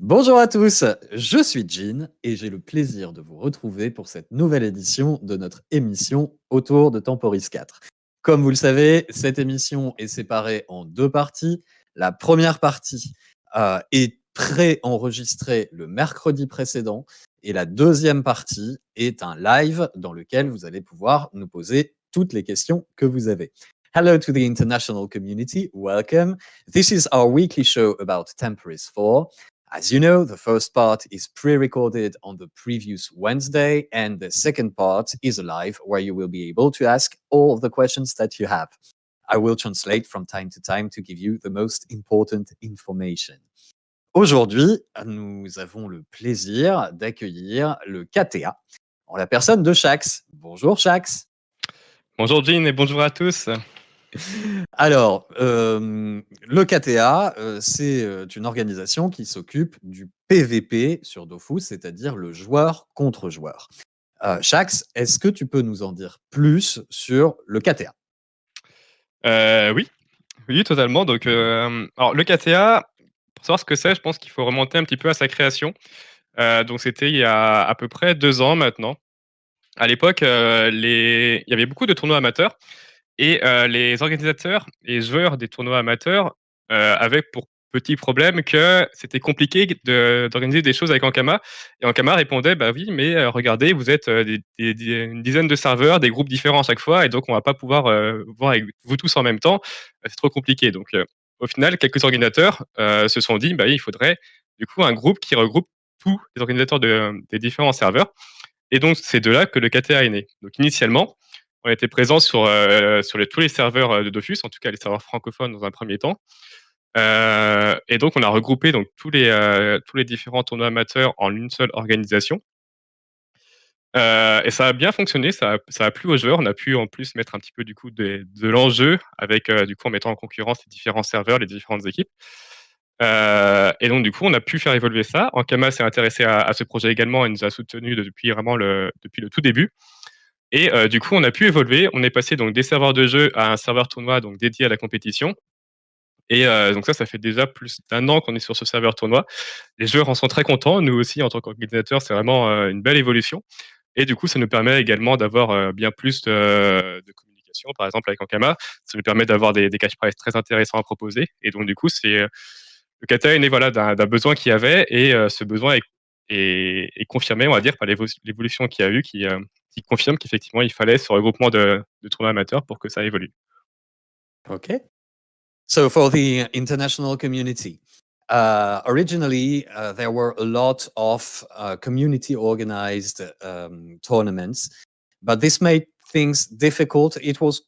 Bonjour à tous, je suis Jean et j'ai le plaisir de vous retrouver pour cette nouvelle édition de notre émission autour de Temporis 4. Comme vous le savez, cette émission est séparée en deux parties. La première partie est pré-enregistrée le mercredi précédent et la deuxième partie est un live dans lequel vous allez pouvoir nous poser toutes les questions que vous avez. Hello to the international community, welcome. This is our weekly show about Temporis 4. As you know, the first part is pre-recorded on the previous Wednesday, and the second part is a live where you will be able to ask all of the questions that you have. I will translate from time to time to give you the most important information. Aujourd'hui, nous avons le plaisir d'accueillir le KTA en la personne de Shax. Bonjour Shax. Bonjour Jean et bonjour à tous. Alors, le KTA, c'est une organisation qui s'occupe du PVP sur Dofus, c'est-à-dire le joueur contre joueur. Shax, est-ce que tu peux nous en dire plus sur le KTA? Oui, oui, totalement. Donc, alors le KTA, pour savoir ce que c'est, je pense qu'il faut remonter un petit peu à sa création. Donc c'était il y a à peu près 2 ans maintenant. À l'époque, il y avait beaucoup de tournois amateurs et les organisateurs et joueurs des tournois amateurs, avaient pour petit problème que c'était compliqué d'organiser des choses avec Ankama et Ankama répondait: «Bah oui, mais regardez, vous êtes, une dizaine de serveurs, des groupes différents à chaque fois et donc on va pas pouvoir, voir avec vous tous en même temps, c'est trop compliqué». Donc au final, quelques organisateurs, se sont dit: «Bah, il faudrait du coup un groupe qui regroupe tous les organisateurs des différents serveurs» et donc c'est de là que le KTA est né. Donc initialement, on était présent sur tous les serveurs, de Dofus, en tout cas les serveurs francophones dans un premier temps. Et donc on a regroupé donc tous les différents tournois amateurs en une seule organisation. Et ça a bien fonctionné, ça a plu aux joueurs. On a pu en plus mettre un petit peu du coup de l'enjeu avec, du coup en mettant en concurrence les différents serveurs, les différentes équipes. Et donc du coup on a pu faire évoluer ça. Ankama s'est intéressé à ce projet également et nous a soutenus depuis le tout début. Et du coup on a pu évoluer. On est passé donc des serveurs de jeu à un serveur tournoi donc dédié à la compétition. Et donc ça fait déjà plus d'1 an qu'on est sur ce serveur tournoi. Les joueurs en sont très contents. Nous aussi, en tant qu'organisateurs, c'est vraiment, une belle évolution et du coup, ça nous permet également d'avoir, bien plus de communication. Par exemple, avec Ankama, ça nous permet d'avoir des cash prizes très intéressants à proposer et donc du coup, le kata est né, voilà, d'un besoin qu'il y avait et ce besoin est confirmé, on va dire, par l'évolution qu'il y a eu qui confirme qu'effectivement, il fallait ce regroupement de tournois amateurs pour que ça évolue. Okay. So for the international community, originally there were a lot of community organized tournaments, but this made things difficult. It was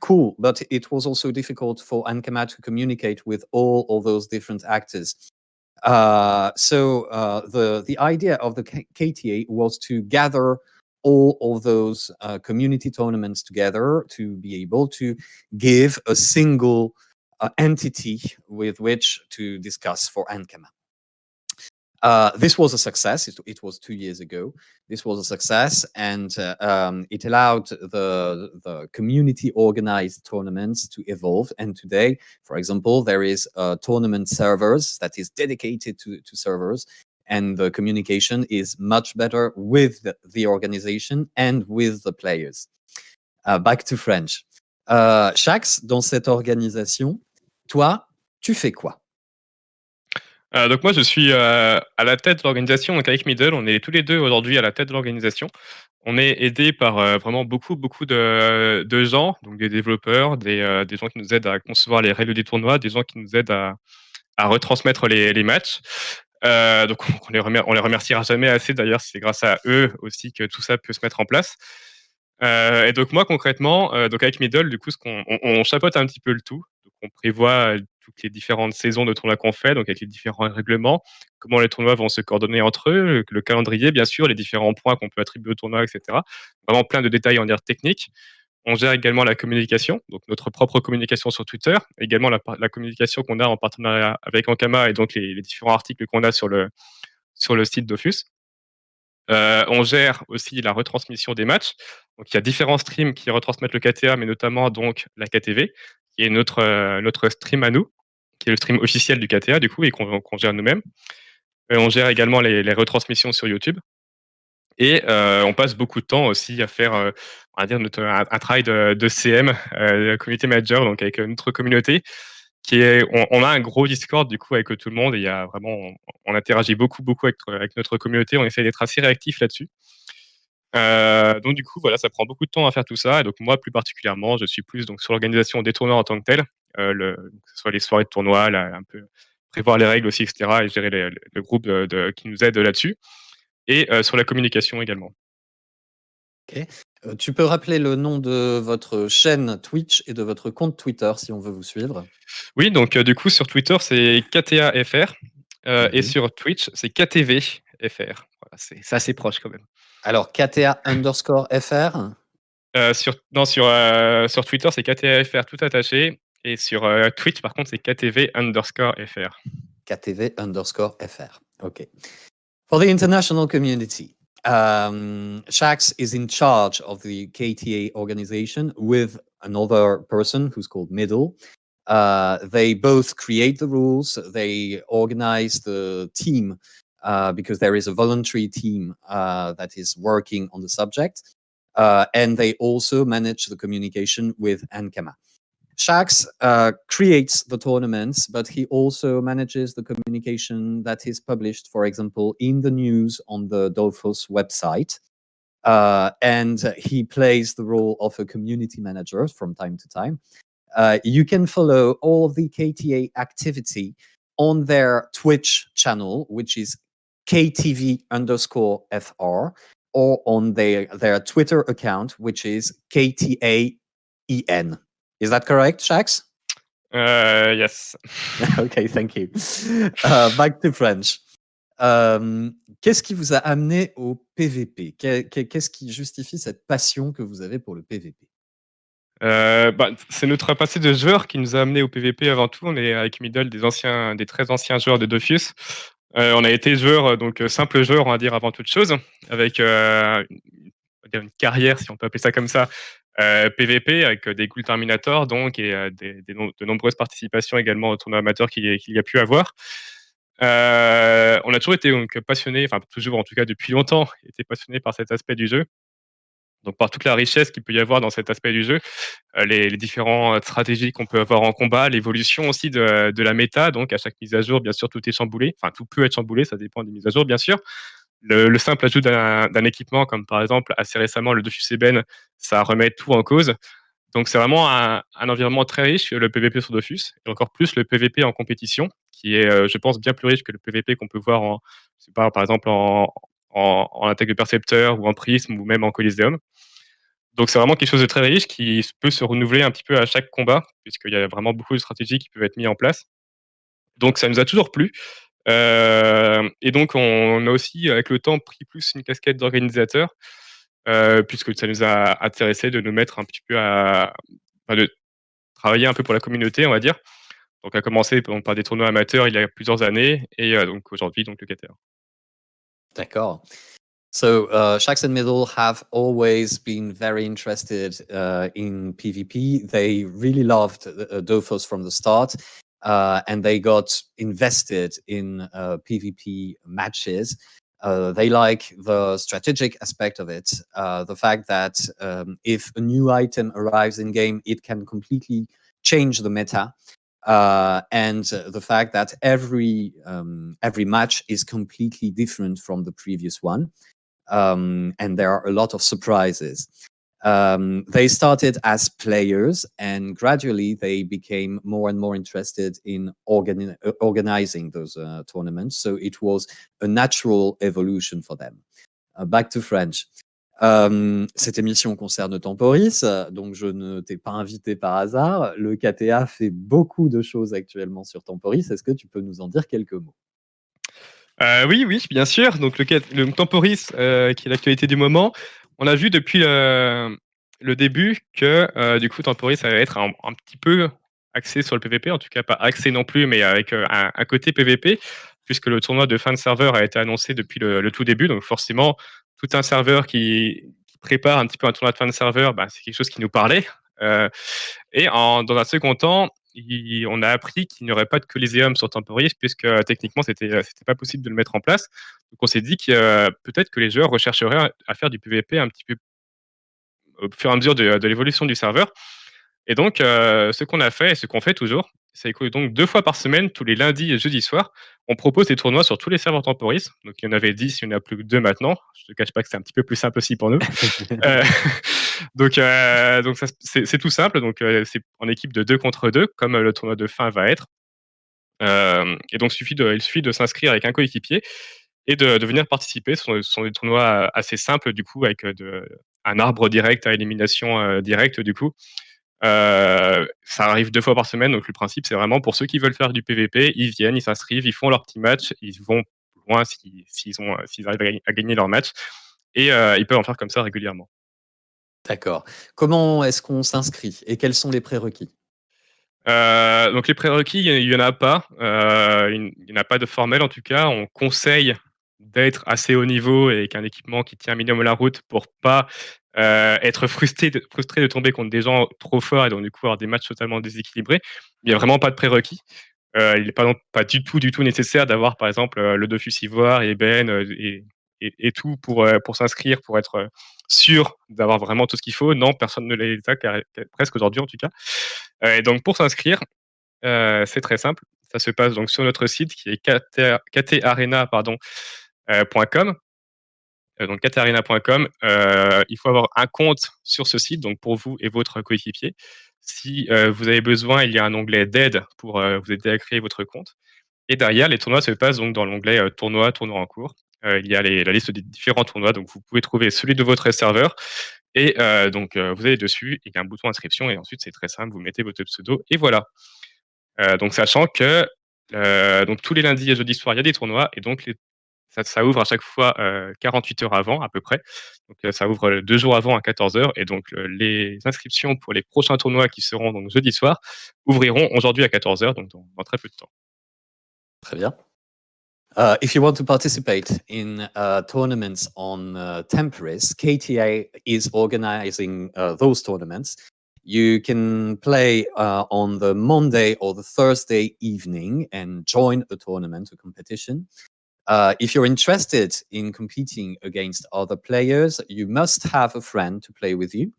cool, but it was also difficult for Ankama to communicate with all of those different actors. The idea of the KTA was to gather all of those community tournaments together to be able to give a single entity with which to discuss for Ankama. This was a success. It was 2 years ago. This was a success, and it allowed the community organized tournaments to evolve. And today, for example, there is tournament servers that is dedicated to servers, and the communication is much better with the organization and with the players. Back to French. Shax, dans cette organisation, toi, tu fais quoi? Donc moi je suis, à la tête de l'organisation, donc avec Middle, on est tous les 2 aujourd'hui à la tête de l'organisation. On est aidés par, vraiment beaucoup de gens, donc des développeurs, des gens qui nous aident à concevoir les règles des tournois, des gens qui nous aident à retransmettre les matchs. Donc on les remerciera jamais assez d'ailleurs, c'est grâce à eux aussi que tout ça peut se mettre en place. Et donc moi concrètement, donc avec Middle, du coup, ce qu'on on chapeaute un petit peu le tout. Donc on prévoit, toutes les différentes saisons de tournois qu'on fait, donc avec les différents règlements, comment les tournois vont se coordonner entre eux, le calendrier bien sûr, les différents points qu'on peut attribuer au tournoi et cetera. Vraiment plein de détails, on va dire techniques. On gère également la communication, donc notre propre communication sur Twitter, également la communication qu'on a en partenariat avec Ankama et donc les différents articles qu'on a sur le site Dofus. On gère aussi la retransmission des matchs. Donc il y a différents streams qui retransmettent le KTA, mais notamment donc la KTV, qui est notre stream à nous, qui est le stream officiel du KTA du coup et qu'on gère nous-mêmes. Et on gère également les retransmissions sur YouTube et on passe beaucoup de temps aussi à faire, on va dire notre un travail de CM, community manager, donc avec, notre communauté qui est on a un gros Discord du coup avec, tout le monde et il y a vraiment on interagit beaucoup, beaucoup avec notre communauté. On essaie d'être assez réactif là-dessus. Donc du coup, voilà, ça prend beaucoup de temps à faire tout ça et donc moi, plus particulièrement, je suis plus donc sur l'organisation des tournois en tant que tel, que ce soit les soirées de tournoi, là, un peu prévoir les règles aussi et cetera et gérer le groupe de qui nous aide là-dessus et sur la communication également. OK. Tu peux rappeler le nom de votre chaîne Twitch et de votre compte Twitter si on veut vous suivre? Oui, donc du coup, sur Twitter, c'est KTAFR, et Mmh. sur Twitch, c'est KTVFR. Voilà, c'est assez proche quand même. Alors KTA_FR? Sur non, sur Twitter, c'est KTAFR tout attaché et sur, Twitch, par contre, c'est KTV_FR. KTV_FR. Okay. For the international community, Shax is in charge of the KTA organization with another person who's called Middle. They both create the rules, they organize the team because there is a voluntary team that is working on the subject. And they also manage the communication with Ankama. Shax creates the tournaments, but he also manages the communication that is published, for example, in the news on the Dolphos website. And he plays the role of a community manager from time to time. You can follow all of the KTA activity on their Twitch channel, which is KTV_FR, or on their Twitter account, which is KTAEN. Is that correct, Shax? Yes. Okay, thank you. Back to French. Qu'est-ce qui vous a amené au PVP? Qu'est-ce qui justifie cette passion que vous avez pour le PVP? Bah, c'est notre passé de joueur qui nous a amenés au PVP avant tout. On est avec Middle des très anciens joueurs de Dofus. On a été joueurs, donc simples joueurs, on va dire, avant toute chose, avec, on va dire une carrière, si on peut appeler ça comme ça, PVP avec, des Ghoul Terminator donc et de nombreuses participations également au tournoi amateur qu'il y a pu avoir. On a toujours été donc passionnés, enfin toujours en tout cas depuis longtemps, été passionnés par cet aspect du jeu. Donc par toute la richesse qu'il peut y avoir dans cet aspect du jeu, les différentes stratégies qu'on peut avoir en combat, l'évolution aussi de la méta. Donc à chaque mise à jour, bien sûr, tout est chamboulé. Enfin, tout peut être chamboulé, ça dépend des mises à jour, bien sûr. Le simple ajout d'un équipement, comme par exemple assez récemment le Dofus Eben, ça remet tout en cause. Donc c'est vraiment un environnement très riche, le PVP sur Dofus, et encore plus le PVP en compétition, qui est, je pense, bien plus riche que le PVP qu'on peut voir en, je sais pas, par exemple en attaque de percepteur ou en prisme ou même en Coliseum. Donc c'est vraiment quelque chose de très riche qui peut se renouveler un petit peu à chaque combat, puisqu'il y a vraiment beaucoup de stratégies qui peuvent être mises en place. Donc ça nous a toujours plu. Et donc on a aussi, avec le temps, pris plus une casquette d'organisateur, puisque ça nous a intéressé de nous mettre un petit peu de travailler un peu pour la communauté, on va dire. Donc à commencer par des tournois amateurs il y a plusieurs années et donc aujourd'hui donc le KTR. D'accord. So Shax and Middle have always been very interested in PvP. They really loved Dofus from the start, and they got invested in PvP matches. They like the strategic aspect of it, the fact that if a new item arrives in game, it can completely change the meta. And the fact that every match is completely different from the previous one, and there are a lot of surprises. They started as players, and gradually they became more and more interested in organizing those tournaments. So it was a natural evolution for them. Back to French. Cette émission concerne Temporis, donc je ne t'ai pas invité par hasard. Le KTA fait beaucoup de choses actuellement sur Temporis. Est-ce que tu peux nous en dire quelques mots? Oui, oui, bien sûr. Donc le Temporis, qui est l'actualité du moment, on a vu depuis le début que, du coup, Temporis allait être un petit peu axé sur le PVP, en tout cas pas axé non plus, mais avec, un côté PVP, puisque le tournoi de fin de serveur a été annoncé depuis le tout début. Donc forcément, tout un serveur qui prépare un petit peu un tournoi de fin de serveur, bah, c'est quelque chose qui nous parlait. Heu et dans un second temps, on a appris qu'il n'y aurait pas de Coliseum sur Temporis puisque techniquement c'était pas possible de le mettre en place. Donc on s'est dit que peut-être que les joueurs rechercheraient à faire du PVP un petit peu au fur et à mesure de l'évolution du serveur. Et donc, ce qu'on a fait et ce qu'on fait toujours, c'est que donc 2 fois par semaine, tous les lundis et jeudis soirs, on propose des tournois sur tous les serveurs Temporis. Donc il y en avait 10, il n'y en a plus que 2 maintenant. Je te cache pas que c'est un petit peu plus simple aussi pour nous. Heu, donc ça c'est tout simple, donc c'est en équipe de 2 contre 2 comme, le tournoi de fin va être. Et donc il suffit de s'inscrire avec un coéquipier et de venir participer. Ce sont des tournois assez simples du coup avec, un arbre direct à élimination, directe du coup. Ça arrive 2 fois par semaine, donc le principe, c'est vraiment pour ceux qui veulent faire du PVP, ils viennent, ils s'inscrivent, ils font leur petit match, ils vont loin s'ils arrivent à gagner leur match et ils peuvent en faire comme ça régulièrement. D'accord. Comment est-ce qu'on s'inscrit et quels sont les prérequis? Donc les prérequis, il y en a pas, il y en a pas de formel en tout cas. On conseille d'être assez haut niveau et avec un équipement qui tient un minimum la route pour pas, être frustré de tomber contre des gens trop forts et donc du coup avoir des matchs totalement déséquilibrés. Il y a vraiment pas de prérequis. Il est pas du tout nécessaire d'avoir par exemple, le Dofus Ivoire et Eben, et tout pour s'inscrire, pour être, sûr d'avoir vraiment tout ce qu'il faut. Non, personne ne l'est presque aujourd'hui en tout cas. Et donc pour s'inscrire, c'est très simple. Ça se passe donc sur notre site qui est ktarena pardon, .com. Donc katarina.com. Il faut avoir un compte sur ce site, donc pour vous et votre coéquipier. Si, vous avez besoin, il y a un onglet d'aide pour, vous aider à créer votre compte et derrière les tournois se passent donc dans l'onglet, tournois en cours. Il y a la liste des différents tournois, donc vous pouvez trouver celui de votre serveur et donc vous allez dessus et il y a un bouton inscription et ensuite c'est très simple, vous mettez votre pseudo et voilà. Donc sachant que, donc tous les lundis et jeudis soirs, il y a des tournois et donc ça ouvre à chaque fois, 48 heures avant à peu près. Donc ça ouvre, 2 jours avant à 14 heures et donc les inscriptions pour les prochains tournois qui seront donc jeudi soir ouvriront aujourd'hui à 14 heures, donc dans très peu de temps. Très bien. If you want to participate in tournaments on Temporis, KTA is organizing those tournaments. You can play on the Monday or the Thursday evening and join a tournament, a competition. If you're interested in competing against other players, you must have a friend to play with you.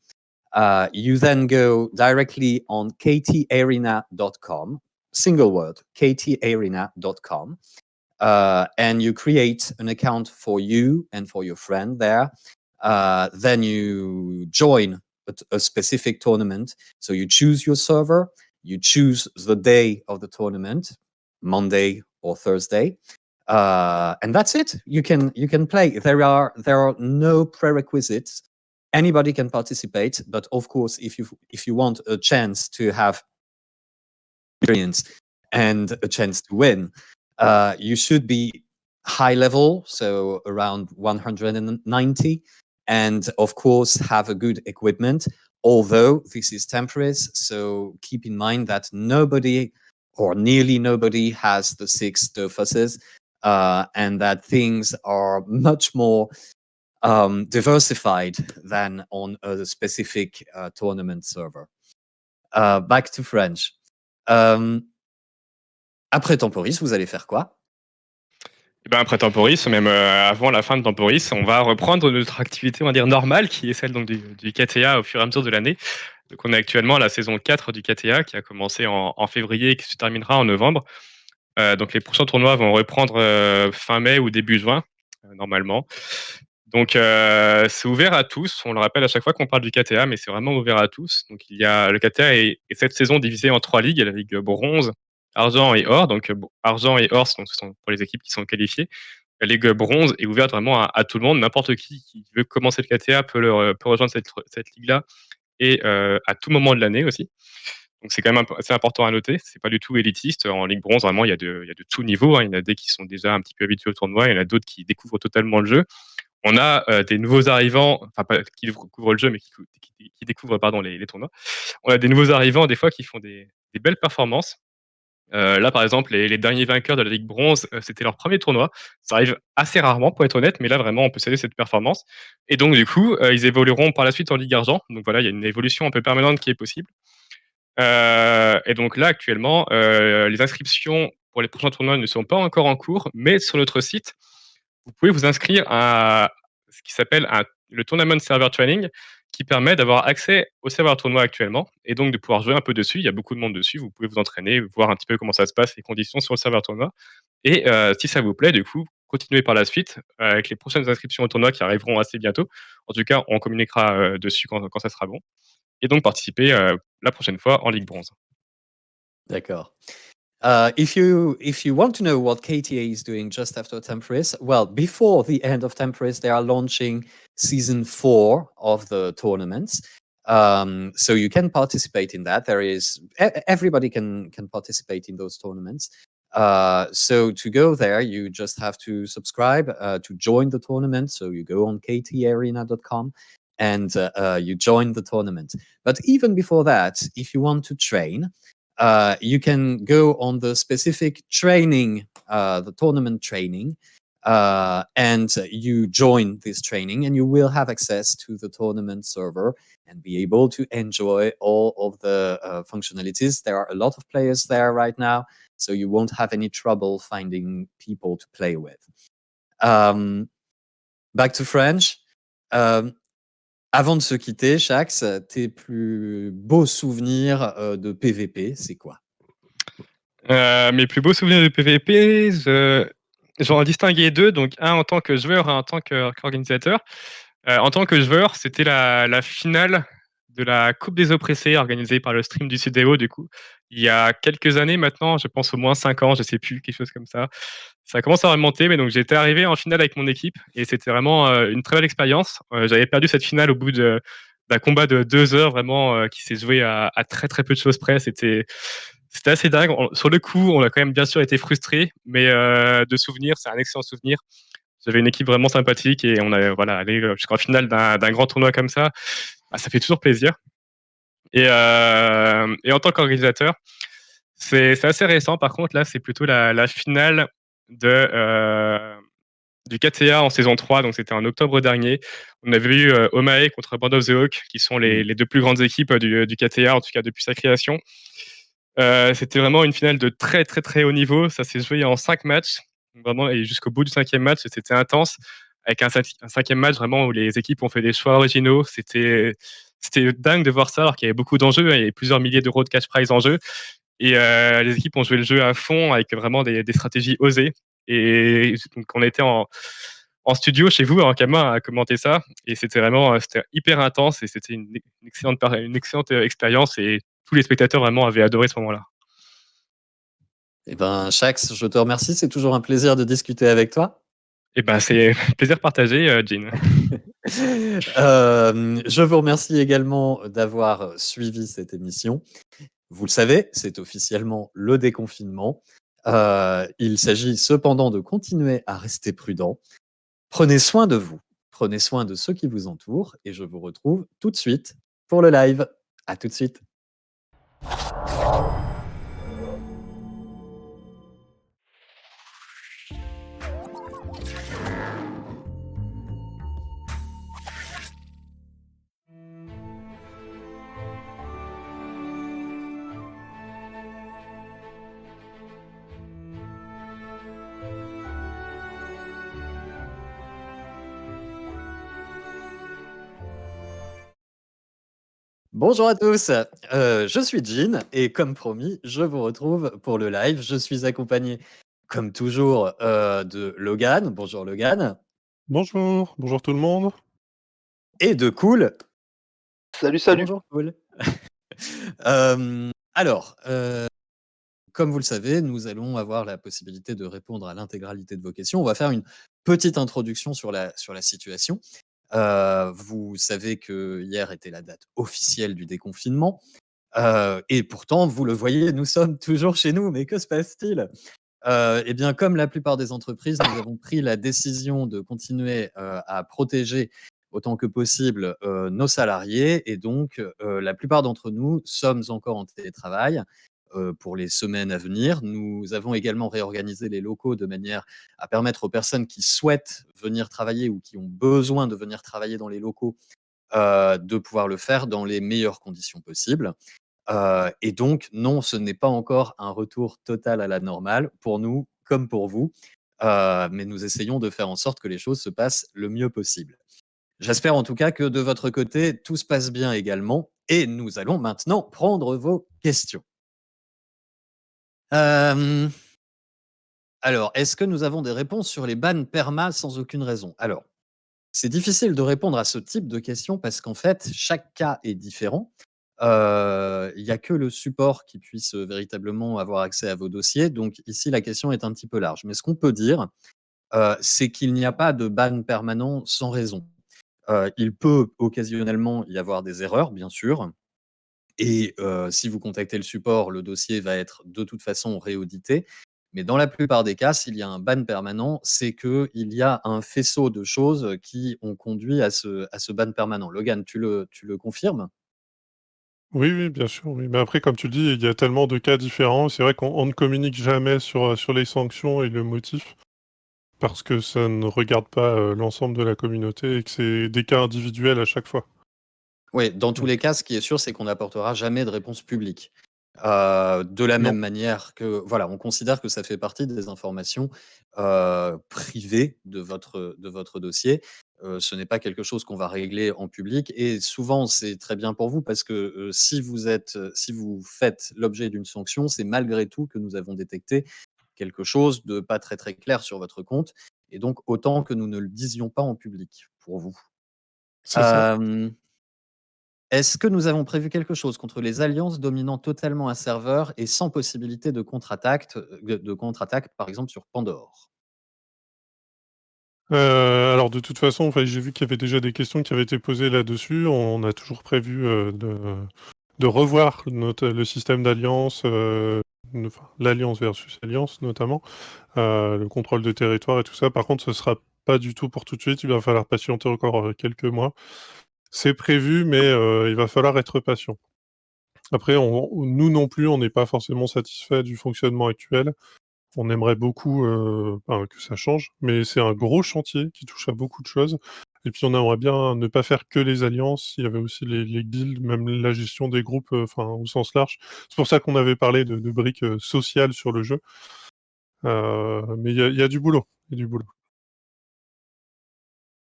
You then go directly on ktarena.com, single word, ktarena.com, and you create an account for you and for your friend there. Then you join a specific tournament. So you choose your server, you choose the day of the tournament, Monday or Thursday, and that's it. You can play. There are no prerequisites. Anybody can participate, but of course, if you want a chance to have experience and a chance to win, you should be high level, so around 190, and of course have a good equipment. Although this is Temporis, so keep in mind that nobody or nearly nobody has the 6 Dofuses, and that things are much more diversified than on a specific tournament server. Back to French. Après Temporis, vous allez faire quoi? Et ben, après Temporis, même, avant la fin de Temporis, on va reprendre notre activité, on va dire normale, qui est celle donc du KTA au fur et à mesure de l'année. Donc on est actuellement à la saison 4 du KTA qui a commencé en février et qui se terminera en novembre. Donc les prochains tournois vont reprendre, fin mai ou début juin, normalement. Donc c'est ouvert à tous. On le rappelle à chaque fois qu'on parle du KTA, mais c'est vraiment ouvert à tous. Donc il y a le KTA est cette saison divisé en 3 ligues. Il y a la ligue bronze, argent et or. Donc argent et or ce sont pour les équipes qui sont qualifiées. La ligue bronze est ouverte vraiment à tout le monde. N'importe qui veut commencer le KTA peut rejoindre cette ligue-là et à tout moment de l'année aussi. Donc c'est quand même assez important à noter. C'est pas du tout élitiste. En ligue bronze, vraiment, il y a de tout niveau, hein. Il y en a des qui sont déjà un petit peu habitués au tournoi, il y en a d'autres qui découvrent totalement le jeu. On a des nouveaux arrivants, enfin pas qui découvrent le jeu, mais qui découvrent pardon les tournois. On a des nouveaux arrivants des fois qui font des belles performances. Là par exemple les derniers vainqueurs de la ligue bronze, c'était leur premier tournoi. Ça arrive assez rarement pour être honnête, mais là vraiment on peut saluer cette performance et donc du coup, ils évolueront par la suite en ligue argent. Donc voilà, il y a une évolution un peu permanente qui est possible. Et donc là, actuellement, les inscriptions pour les prochains tournois ne sont pas encore en cours, mais sur notre site, vous pouvez vous inscrire à ce qui s'appelle le Tournament Server Training, qui permet d'avoir accès au serveur tournoi actuellement et donc de pouvoir jouer un peu dessus. Il y a beaucoup de monde dessus. Vous pouvez vous entraîner, voir un petit peu comment ça se passe, les conditions sur le serveur tournoi. Et si ça vous plaît, du coup, continuez par la suite avec les prochaines inscriptions au tournoi qui arriveront assez bientôt. En tout cas, on communiquera dessus quand ça sera bon. Et donc participer la prochaine fois en Ligue bronze. D'accord. If you want to know what KTA is doing just after Temporis, well, before the end of Temporis, they are launching season 4 of the tournaments. So you can participate in that. Everybody can participate in those tournaments. So to go there, you just have to subscribe to join the tournament. So you go on ktarena.com and you join the tournament. But even before that, if you want to train, you can go on the specific training, the tournament training, and you join this training, and you will have access to the tournament server and be able to enjoy all of the functionalities. There are a lot of players there right now, so you won't have any trouble finding people to play with. Back to French. Avant de se quitter, Shax, tes plus beaux souvenirs de PVP, c'est quoi? Mes plus beaux souvenirs de PVP, j'en distinguais 2, donc un en tant que joueur et un en tant qu'organisateur. En tant que joueur, c'était la finale de la Coupe des Oppressés organisée par le Stream du Sudéo, du coup. Il y a quelques années maintenant, je pense au moins 5 ans, je sais plus, quelque chose comme ça. Ça commence à remonter, mais donc j'étais arrivé en finale avec mon équipe et c'était vraiment une très belle expérience. J'avais perdu cette finale au bout d'un combat de 2 heures, vraiment, qui s'est joué à très très peu de choses près. C'était assez dingue. Sur le coup, on a quand même bien sûr été frustrés, mais de souvenir, c'est un excellent souvenir. J'avais une équipe vraiment sympathique et on a voilà allé jusqu'en finale d'un grand tournoi comme ça. Bah, ça fait toujours plaisir. Et en tant qu'organisateur, c'est assez récent. Par contre, là, c'est plutôt la finale du KTA en saison 3. Donc, c'était en octobre dernier. On avait eu Omae contre Band of the Hawk, qui sont les deux plus grandes équipes du KTA, en tout cas depuis sa création. C'était vraiment une finale de très, très, très haut niveau. Ça s'est joué en 5 matchs, vraiment, et jusqu'au bout du 5e match, c'était intense. Avec un 5e match vraiment où les équipes ont fait des choix originaux. C'était dingue de voir ça, alors qu'il y avait beaucoup d'enjeux. Il y avait plusieurs milliers d'euros de cash prize en jeu. Et les équipes ont joué le jeu à fond avec vraiment des stratégies osées. Et donc, on était en studio chez vous, en Kama, à commenter ça. Et c'était vraiment c'était hyper intense et c'était une excellente expérience. Et tous les spectateurs vraiment avaient adoré ce moment-là. Eh ben, Shax, je te remercie. C'est toujours un plaisir de discuter avec toi. Et ben, c'est plaisir partagé, Jean. Je vous remercie également d'avoir suivi cette émission. Vous le savez, c'est officiellement le déconfinement. Il s'agit cependant de continuer à rester prudent. Prenez soin de vous, prenez soin de ceux qui vous entourent et je vous retrouve tout de suite pour le live. À tout de suite. Bonjour à tous, je suis Jean et comme promis, je vous retrouve pour le live. Je suis accompagné, comme toujours, de Logan. Bonjour Logan. Bonjour, bonjour tout le monde. Et de Cool. Salut, salut. Bonjour Cool. Alors, comme vous le savez, nous allons avoir la possibilité de répondre à l'intégralité de vos questions. On va faire une petite introduction sur la situation. Vous savez que hier était la date officielle du déconfinement. Et pourtant, vous le voyez, nous sommes toujours chez nous. Mais que se passe-t-il? Eh bien, comme la plupart des entreprises, nous avons pris la décision de continuer à protéger autant que possible nos salariés. Et donc, la plupart d'entre nous sommes encore en télétravail pour les semaines à venir. Nous avons également réorganisé les locaux de manière à permettre aux personnes qui souhaitent venir travailler ou qui ont besoin de venir travailler dans les locaux de pouvoir le faire dans les meilleures conditions possibles. Et donc non, ce n'est pas encore un retour total à la normale pour nous comme pour vous, mais nous essayons de faire en sorte que les choses se passent le mieux possible. J'espère en tout cas que de votre côté, tout se passe bien également et nous allons maintenant prendre vos questions. Hem, alors, est-ce que nous avons des réponses sur les bans perma sans aucune raison? Alors, c'est difficile de répondre à ce type de questions parce qu'en fait, chaque cas est différent. Il y a que le support qui puisse, véritablement avoir accès à vos dossiers. Donc ici, la question est un petit peu large. Mais ce qu'on peut dire, c'est qu'il n'y a pas de ban permanent sans raison. Il peut occasionnellement y avoir des erreurs, bien sûr, et si vous contactez le support, le dossier va être de toute façon réaudité. Mais dans la plupart des cas, s'il y a un ban permanent, c'est qu'il y a un faisceau de choses qui ont conduit à ce ban permanent. Logan, tu le confirmes? Oui, oui, bien sûr, oui. Mais après, comme tu le dis, il y a tellement de cas différents. C'est vrai qu'on ne communique jamais sur les sanctions et le motif parce que ça ne regarde pas, l'ensemble de la communauté et que c'est des cas individuels à chaque fois. Oui, dans tous Donc les cas, ce qui est sûr, c'est qu'on n'apportera jamais de réponse publique. De la non. même manière que voilà, on considère que ça fait partie des informations, privées de votre dossier. Ce n'est pas quelque chose qu'on va régler en public et souvent, c'est très bien pour vous parce que, si vous faites l'objet d'une sanction, c'est malgré tout que nous avons détecté quelque chose de pas très, très clair sur votre compte et donc autant que nous ne le disions pas en public pour vous. C'est ça. Hem Est-ce que nous avons prévu quelque chose contre les alliances dominant totalement un serveur et sans possibilité de contre-attaque, par exemple sur Pandore? Alors de toute façon, enfin, j'ai vu qu'il y avait déjà des questions qui avaient été posées là-dessus. On a toujours prévu, de revoir le système d'alliance, enfin, l'alliance versus alliance notamment, le contrôle de territoire et tout ça. Par contre, ce sera pas du tout pour tout de suite, il va falloir patienter encore, quelques mois. C'est prévu, mais il va falloir être patient. Après nous non plus, on n'est pas forcément satisfait du fonctionnement actuel. On aimerait beaucoup, ben, que ça change, mais c'est un gros chantier qui touche à beaucoup de choses et puis on aimerait bien ne pas faire que les alliances. Il y avait aussi les guildes, même la gestion des groupes, enfin au sens large. C'est pour ça qu'on avait parlé de briques, sociales sur le jeu, mais il y a du boulot, il y a du boulot.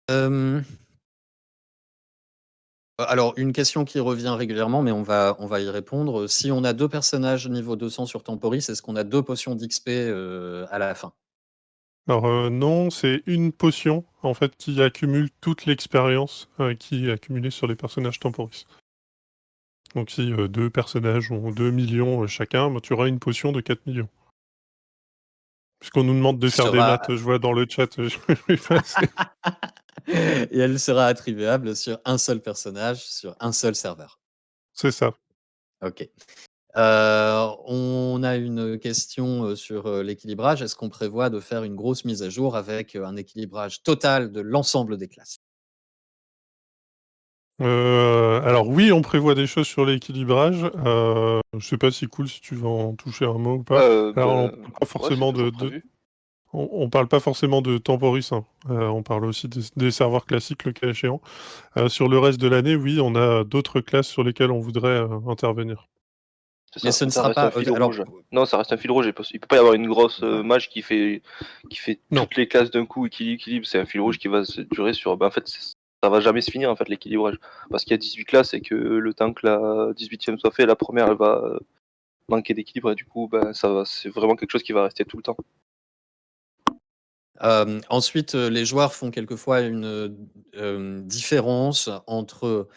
Hem, alors une question qui revient régulièrement, mais on va y répondre. Si on a 2 personnages niveau 200 sur Temporis, est-ce qu'on a 2 potions d'XP, à la fin? Alors, non, c'est une potion, en fait, qui accumule toute l'expérience, qui est accumulée sur les personnages temporis. Donc si, 2 personnages ont 2 millions chacun, bah, tu auras une potion de 4 millions. Puisqu'on nous demande de Qui faire des sera maths, je vois dans le chat, je vais passer. et elle sera attribuable sur un seul personnage, sur un seul serveur. C'est ça. OK. On a une question, sur, l'équilibrage. Est-ce qu'on prévoit de faire une grosse mise à jour avec, un équilibrage total de l'ensemble des classes? Alors oui, on prévoit des choses sur l'équilibrage, je sais pas si Cool, si tu veux en toucher un mot ou pas? Alors on parle pas Ouais, c'est forcément toujours de prévu. on parle pas forcément de Temporis, hein, on parle aussi des serveurs classiques, le cas échéant. Sur le reste de l'année, oui, on a d'autres classes sur lesquelles on voudrait, intervenir. C'est Mais ça, ce ne ça sera reste un pas, fil alors rouge. Non, ça reste un fil rouge. Il peut pas y avoir une grosse voilà. mage qui fait Non. toutes les classes d'un coup équilibre. C'est un fil rouge qui va se durer sur. Bah, en fait, ça va jamais se finir en fait l'équilibrage. Parce qu'il y a 18 classes et que le temps que la 18e soit fait, la première elle va manquer d'équilibre et du coup, ben, c'est vraiment quelque chose qui va rester tout le temps. Ensuite, les joueurs font quelquefois une, différence entre,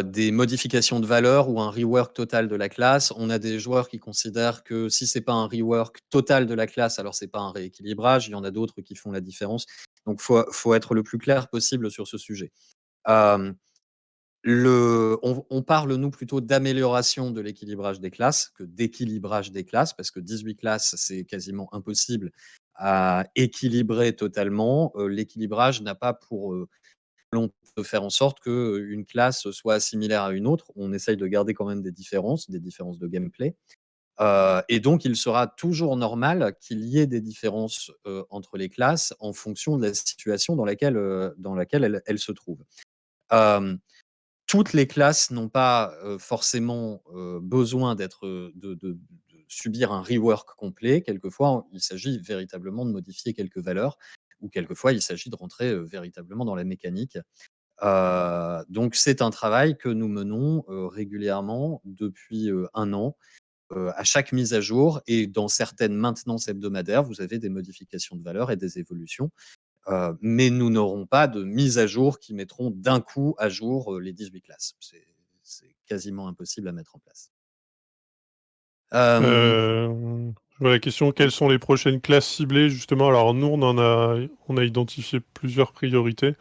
des modifications de valeur ou un rework total de la classe. On a des joueurs qui considèrent que si c'est pas un rework total de la classe, alors c'est pas un rééquilibrage. Il y en a d'autres qui font la différence. Donc faut être le plus clair possible sur ce sujet. Hem, on parle nous plutôt d'amélioration de l'équilibrage des classes que d'équilibrage des classes parce que 18 classes, c'est quasiment impossible à équilibrer totalement. L'équilibrage n'a pas pour, on peut faire en sorte qu'une classe soit similaire à une autre. On essaye de garder quand même des différences de gameplay. Et donc il sera toujours normal qu'il y ait des différences, entre les classes en fonction de la situation dans laquelle elles se trouvent. Hem, toutes les classes n'ont pas forcément besoin de subir un rework complet. Quelquefois, il s'agit véritablement de modifier quelques valeurs, ou quelquefois, il s'agit de rentrer véritablement dans la mécanique. Donc, c'est un travail que nous menons régulièrement depuis 1 an. À chaque mise à jour et dans certaines maintenances hebdomadaires, vous avez des modifications de valeurs et des évolutions. Mais nous n'aurons pas de mise à jour qui mettront d'un coup à jour les 18 classes. C'est quasiment impossible à mettre en place. Je vois la question, quelles sont les prochaines classes ciblées, justement? Alors nous, on a identifié plusieurs priorités.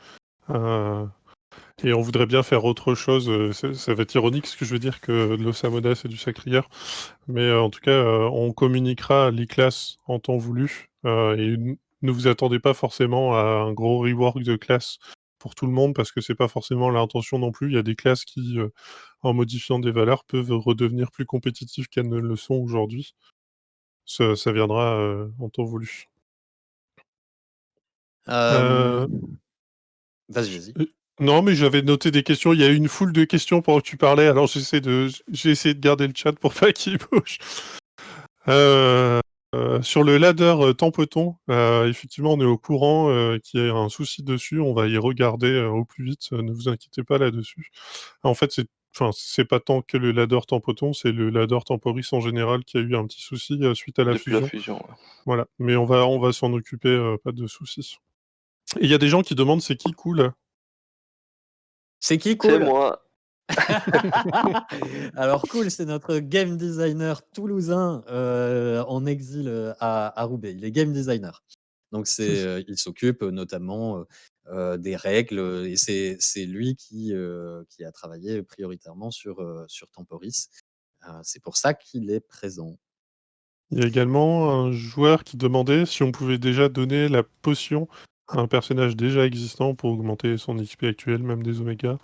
Et on voudrait bien faire autre chose. Ça va être ironique ce que je veux dire, que l'Osamoda c'est du Sacrière. Mais en tout cas, on communiquera les classes en temps voulu. Et ne vous attendez pas forcément à un gros rework de classe pour tout le monde, parce que c'est pas forcément l'intention non plus. Il y a des classes qui, en modifiant des valeurs, peuvent redevenir plus compétitives qu'elles ne le sont aujourd'hui. Ça viendra en temps voulu. Vas-y, Euh, vas-y. Non, mais j'avais noté des questions. Il y a eu une foule de questions pendant que tu parlais, alors j'ai essayé de garder le chat pour pas qu'il bouge. Sur le ladder Tempeton, effectivement, on est au courant qu'il y a un souci dessus. On va y regarder au plus vite. Ne vous inquiétez pas là-dessus. En fait, c'est pas tant que le ladder Tempeton, c'est le ladder Temporis en général qui a eu un petit souci suite à la Depuis la fusion. fusion. Ouais. Voilà, mais on va s'en occuper, pas de soucis. Et il y a des gens qui demandent c'est qui cool. C'est qui C'est Cool? moi. Alors Cool, c'est notre game designer toulousain en exil à Roubaix. Il est game designer. Donc il s'occupe notamment des règles et c'est lui qui a travaillé prioritairement sur Temporis. C'est pour ça qu'il est présent. Il y a également un joueur qui demandait si on pouvait déjà donner la potion à un personnage déjà existant pour augmenter son XP actuel, même des Oméga.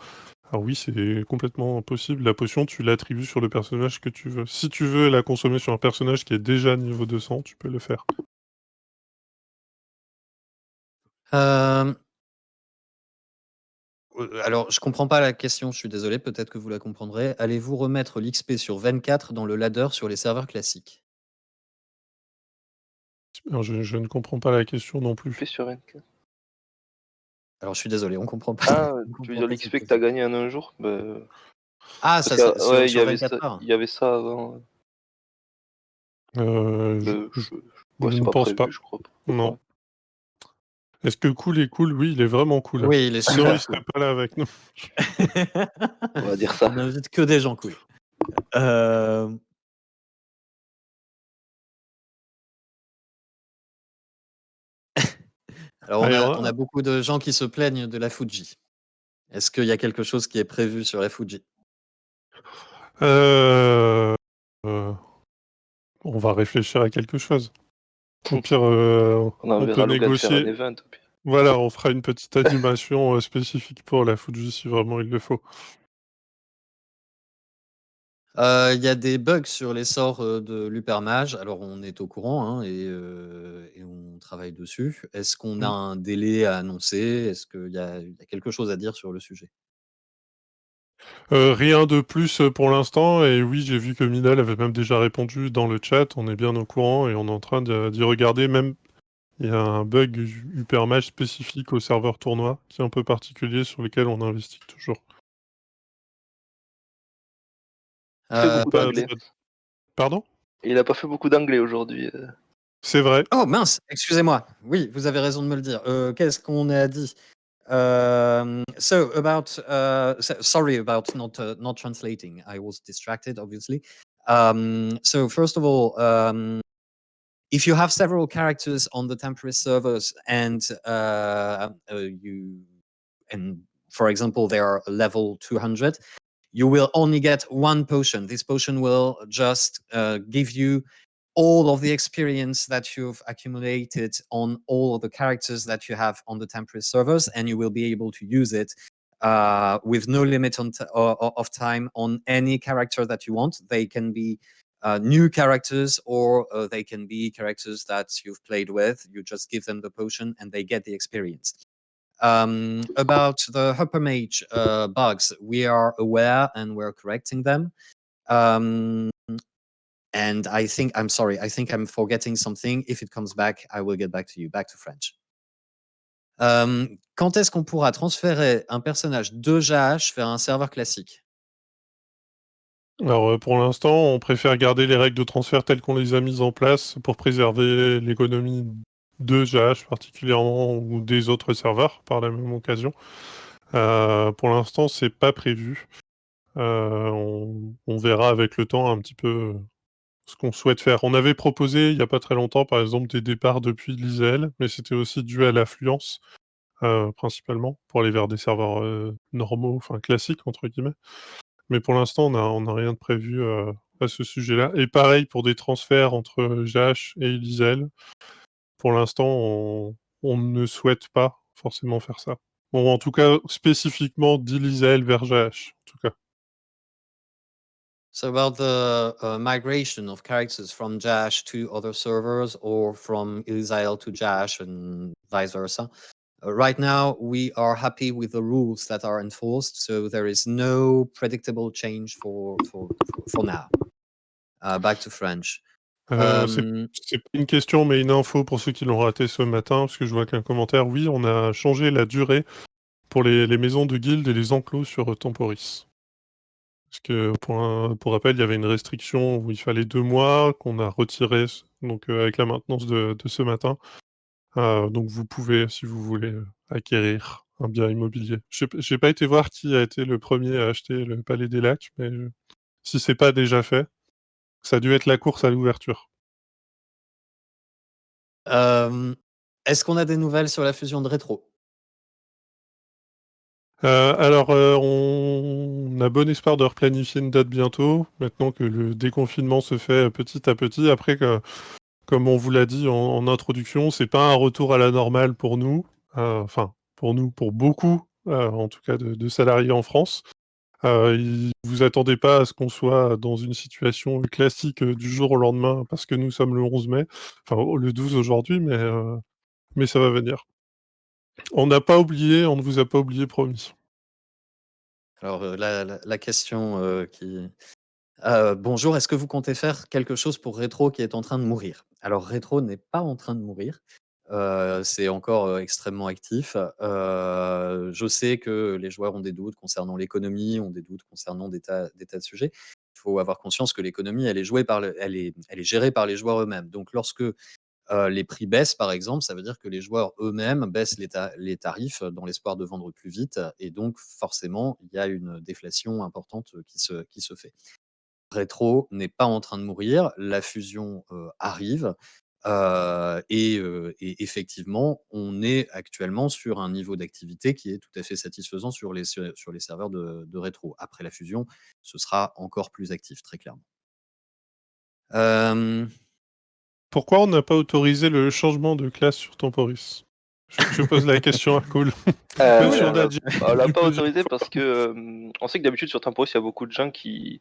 Alors oui, c'est complètement possible. La potion, tu l'attribues sur le personnage que tu veux. Si tu veux la consommer sur un personnage qui est déjà niveau 200, tu peux le faire. Euh, Alors, je comprends pas la question, je suis désolé, peut-être que vous la comprendrez. Allez-vous remettre l'XP sur 24 dans le ladder sur les serveurs classiques? Alors, je ne comprends pas la question non plus. Fait sur N4. Alors, je suis désolé, on comprend pas. Ah, on tu veux comprend dire pas cette l'XP que t'as question. gagné en un jour? Bah, Ah, parce ça, que, sur, ouais, sur 24 heures. il y avait ça avant. Ouais, Je c'est ne pas pense prévu, pas. je crois pas. Non. Ouais. Est-ce que cool est cool? Oui, il est vraiment cool. Oui, il est Sinon, super il serait cool. pas là avec nous. On va dire ça. On n'invite que des gens cool. Euh, Alors, Allez, on a beaucoup de gens qui se plaignent de la Fuji. Est-ce qu'il y a quelque chose qui est prévu sur la Fuji? euh, euh, on va réfléchir à quelque chose. Au pire, On on peut enverra Logan faire un négocier. event. Au pire. Voilà, on fera une petite animation spécifique pour la Fuji si vraiment il le faut. Il y a des bugs sur les sorts de l'Hypermage. Alors, on est au courant hein, et on travaille dessus. Est-ce qu'on a un délai à annoncer? Est-ce qu'il y a quelque chose à dire sur le sujet? Rien de plus pour l'instant, et oui, j'ai vu que Minal avait même déjà répondu dans le chat, on est bien au courant et on est en train d'y regarder. Même, il y a un bug Hypermage spécifique au serveur tournoi, qui est un peu particulier, sur lequel on investigue toujours. Il fait Euh, beaucoup d'anglais. Pardon? Et il a pas fait beaucoup d'anglais aujourd'hui. C'est vrai. Oh mince, excusez-moi. Oui, vous avez raison de me le dire. Qu'est-ce qu'on a dit? Sorry about not translating. I was distracted, obviously. So first of all, if you have several characters on the temporary servers and for example, they are level 200, you will only get one potion. This potion will just give you all of the experience that you've accumulated on all of the characters that you have on the temporary servers, and you will be able to use it with no limit of time on any character that you want. They can be new characters or they can be characters that you've played with. You just give them the potion and they get the experience. About the upper mage bugs, we are aware and we're correcting them. And I think I'm forgetting something. If it comes back, I will get back to you. Back to French. Quand est-ce qu'on pourra transférer un personnage de JH vers un serveur classique? Alors, pour l'instant, on préfère garder les règles de transfert telles qu'on les a mises en place pour préserver l'économie de JH particulièrement ou des autres serveurs par la même occasion. Pour l'instant, c'est pas prévu. On verra avec le temps un petit peu ce qu'on souhaite faire. On avait proposé il y a pas très longtemps, par exemple, des départs depuis l'ISL, mais c'était aussi dû à l'affluence, principalement, pour aller vers des serveurs normaux, enfin classiques entre guillemets. Mais pour l'instant, on a rien de prévu à ce sujet-là. Et pareil pour des transferts entre JH et l'ISL. Pour l'instant, on ne souhaite pas forcément faire ça. Bon, en tout cas, spécifiquement d'ISL vers JH, en tout cas. So about the migration of characters from Jash to other servers or from Israel to Jash and vice versa. Right now, we are happy with the rules that are enforced, so there is no predictable change for now. Back to French. C'est pas une question, mais une info pour ceux qui l'ont raté ce matin, parce que je vois qu'un commentaire. Oui, on a changé la durée pour les maisons de guildes et les enclos sur Temporis. Parce que pour rappel, il y avait une restriction où il fallait 2 mois, qu'on a retiré donc avec la maintenance de ce matin. Donc vous pouvez, si vous voulez, acquérir un bien immobilier. J'ai pas été voir qui a été le premier à acheter le Palais des Lacs, mais si c'est pas déjà fait, ça a dû être la course à l'ouverture. Est-ce qu'on a des nouvelles sur la fusion de Rétro? Alors, on a bon espoir de replanifier une date bientôt, maintenant que le déconfinement se fait petit à petit. Après, comme on vous l'a dit en introduction, c'est pas un retour à la normale pour nous, enfin, pour nous, pour beaucoup, en tout cas de salariés en France. Vous attendez pas à ce qu'on soit dans une situation classique, du jour au lendemain parce que nous sommes le 11 mai, enfin, le 12 aujourd'hui, mais ça va venir. On n'a pas oublié, on ne vous a pas oublié, promis. Alors, la question qui bonjour, est-ce que vous comptez faire quelque chose pour Rétro qui est en train de mourir? Alors Rétro n'est pas en train de mourir, c'est encore, extrêmement actif. Je sais que les joueurs ont des doutes concernant l'économie, ont des doutes concernant des tas de sujets. Il faut avoir conscience que l'économie, elle est gérée par les joueurs eux-mêmes. Donc lorsque les prix baissent, par exemple, ça veut dire que les joueurs eux-mêmes baissent les tarifs dans l'espoir de vendre plus vite et donc forcément, il y a une déflation importante qui se fait. Rétro n'est pas en train de mourir, la fusion arrive et effectivement, on est actuellement sur un niveau d'activité qui est tout à fait satisfaisant sur les serveurs de Rétro. Après la fusion, ce sera encore plus actif, très clairement. Pourquoi on n'a pas autorisé le changement de classe sur Temporis? Je pose la question à Cool. Monsieur On Dadji, l'a du pas coup, autorisé parce que on sait que d'habitude sur Temporis, il y a beaucoup de gens qui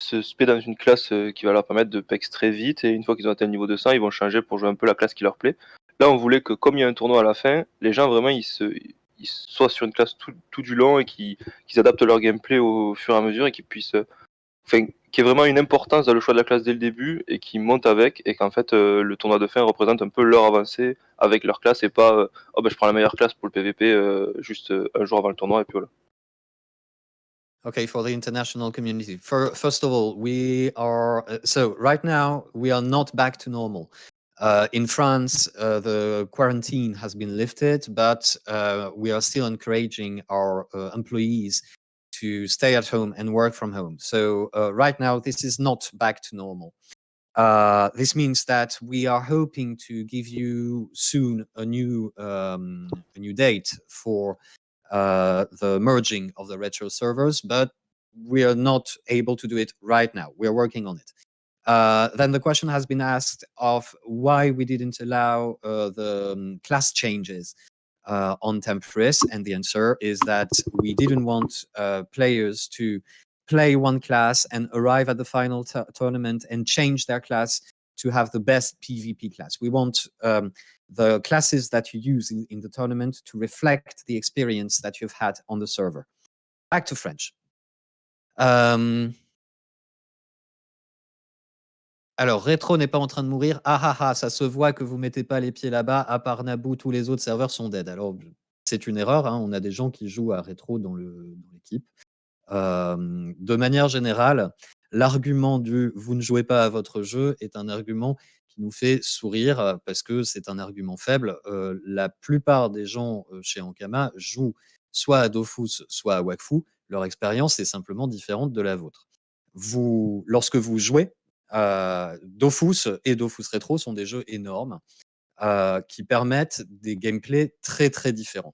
se spé dans une classe qui va leur permettre de pex très vite et une fois qu'ils ont atteint le niveau 200, ils vont changer pour jouer un peu la classe qui leur plaît. Là, on voulait que comme il y a un tournoi à la fin, les gens vraiment ils soient sur une classe tout du long et qu'ils adaptent leur gameplay au fur et à mesure et qu'ils puissent qu'il y ait vraiment une importance dans le choix de la classe dès le début et qu'ils montent avec et qu'en fait le tournoi de fin représente un peu leur avancée avec leur classe et pas oh ben je prends la meilleure classe pour le PVP juste un jour avant le tournoi et puis voilà. Okay, for the international community. First of all, we are so right now we are not back to normal. In France, the quarantine has been lifted, but we are still encouraging our employees to stay at home and work from home. So right now, this is not back to normal. This means that we are hoping to give you soon a new date for the merging of the retro servers, but we are not able to do it right now. We are working on it. Then the question has been asked of why we didn't allow the class changes on Temporis, and the answer is that we didn't want players to play one class and arrive at the final tournament and change their class to have the best PvP class. We want the classes that you use in the tournament to reflect the experience that you've had on the server. Back to French. Alors, Rétro n'est pas en train de mourir. Ah ah ah, ça se voit que vous mettez pas les pieds là-bas. À part Naboo, tous les autres serveurs sont dead. Alors, c'est une erreur. Hein. On a des gens qui jouent à Rétro dans l'équipe. De manière générale, l'argument du vous ne jouez pas à votre jeu est un argument qui nous fait sourire parce que c'est un argument faible. La plupart des gens chez Ankama jouent soit à Dofus, soit à Wakfu. Leur expérience est simplement différente de la vôtre. Lorsque vous jouez, Dofus et Dofus Retro sont des jeux énormes qui permettent des gameplays très très différents.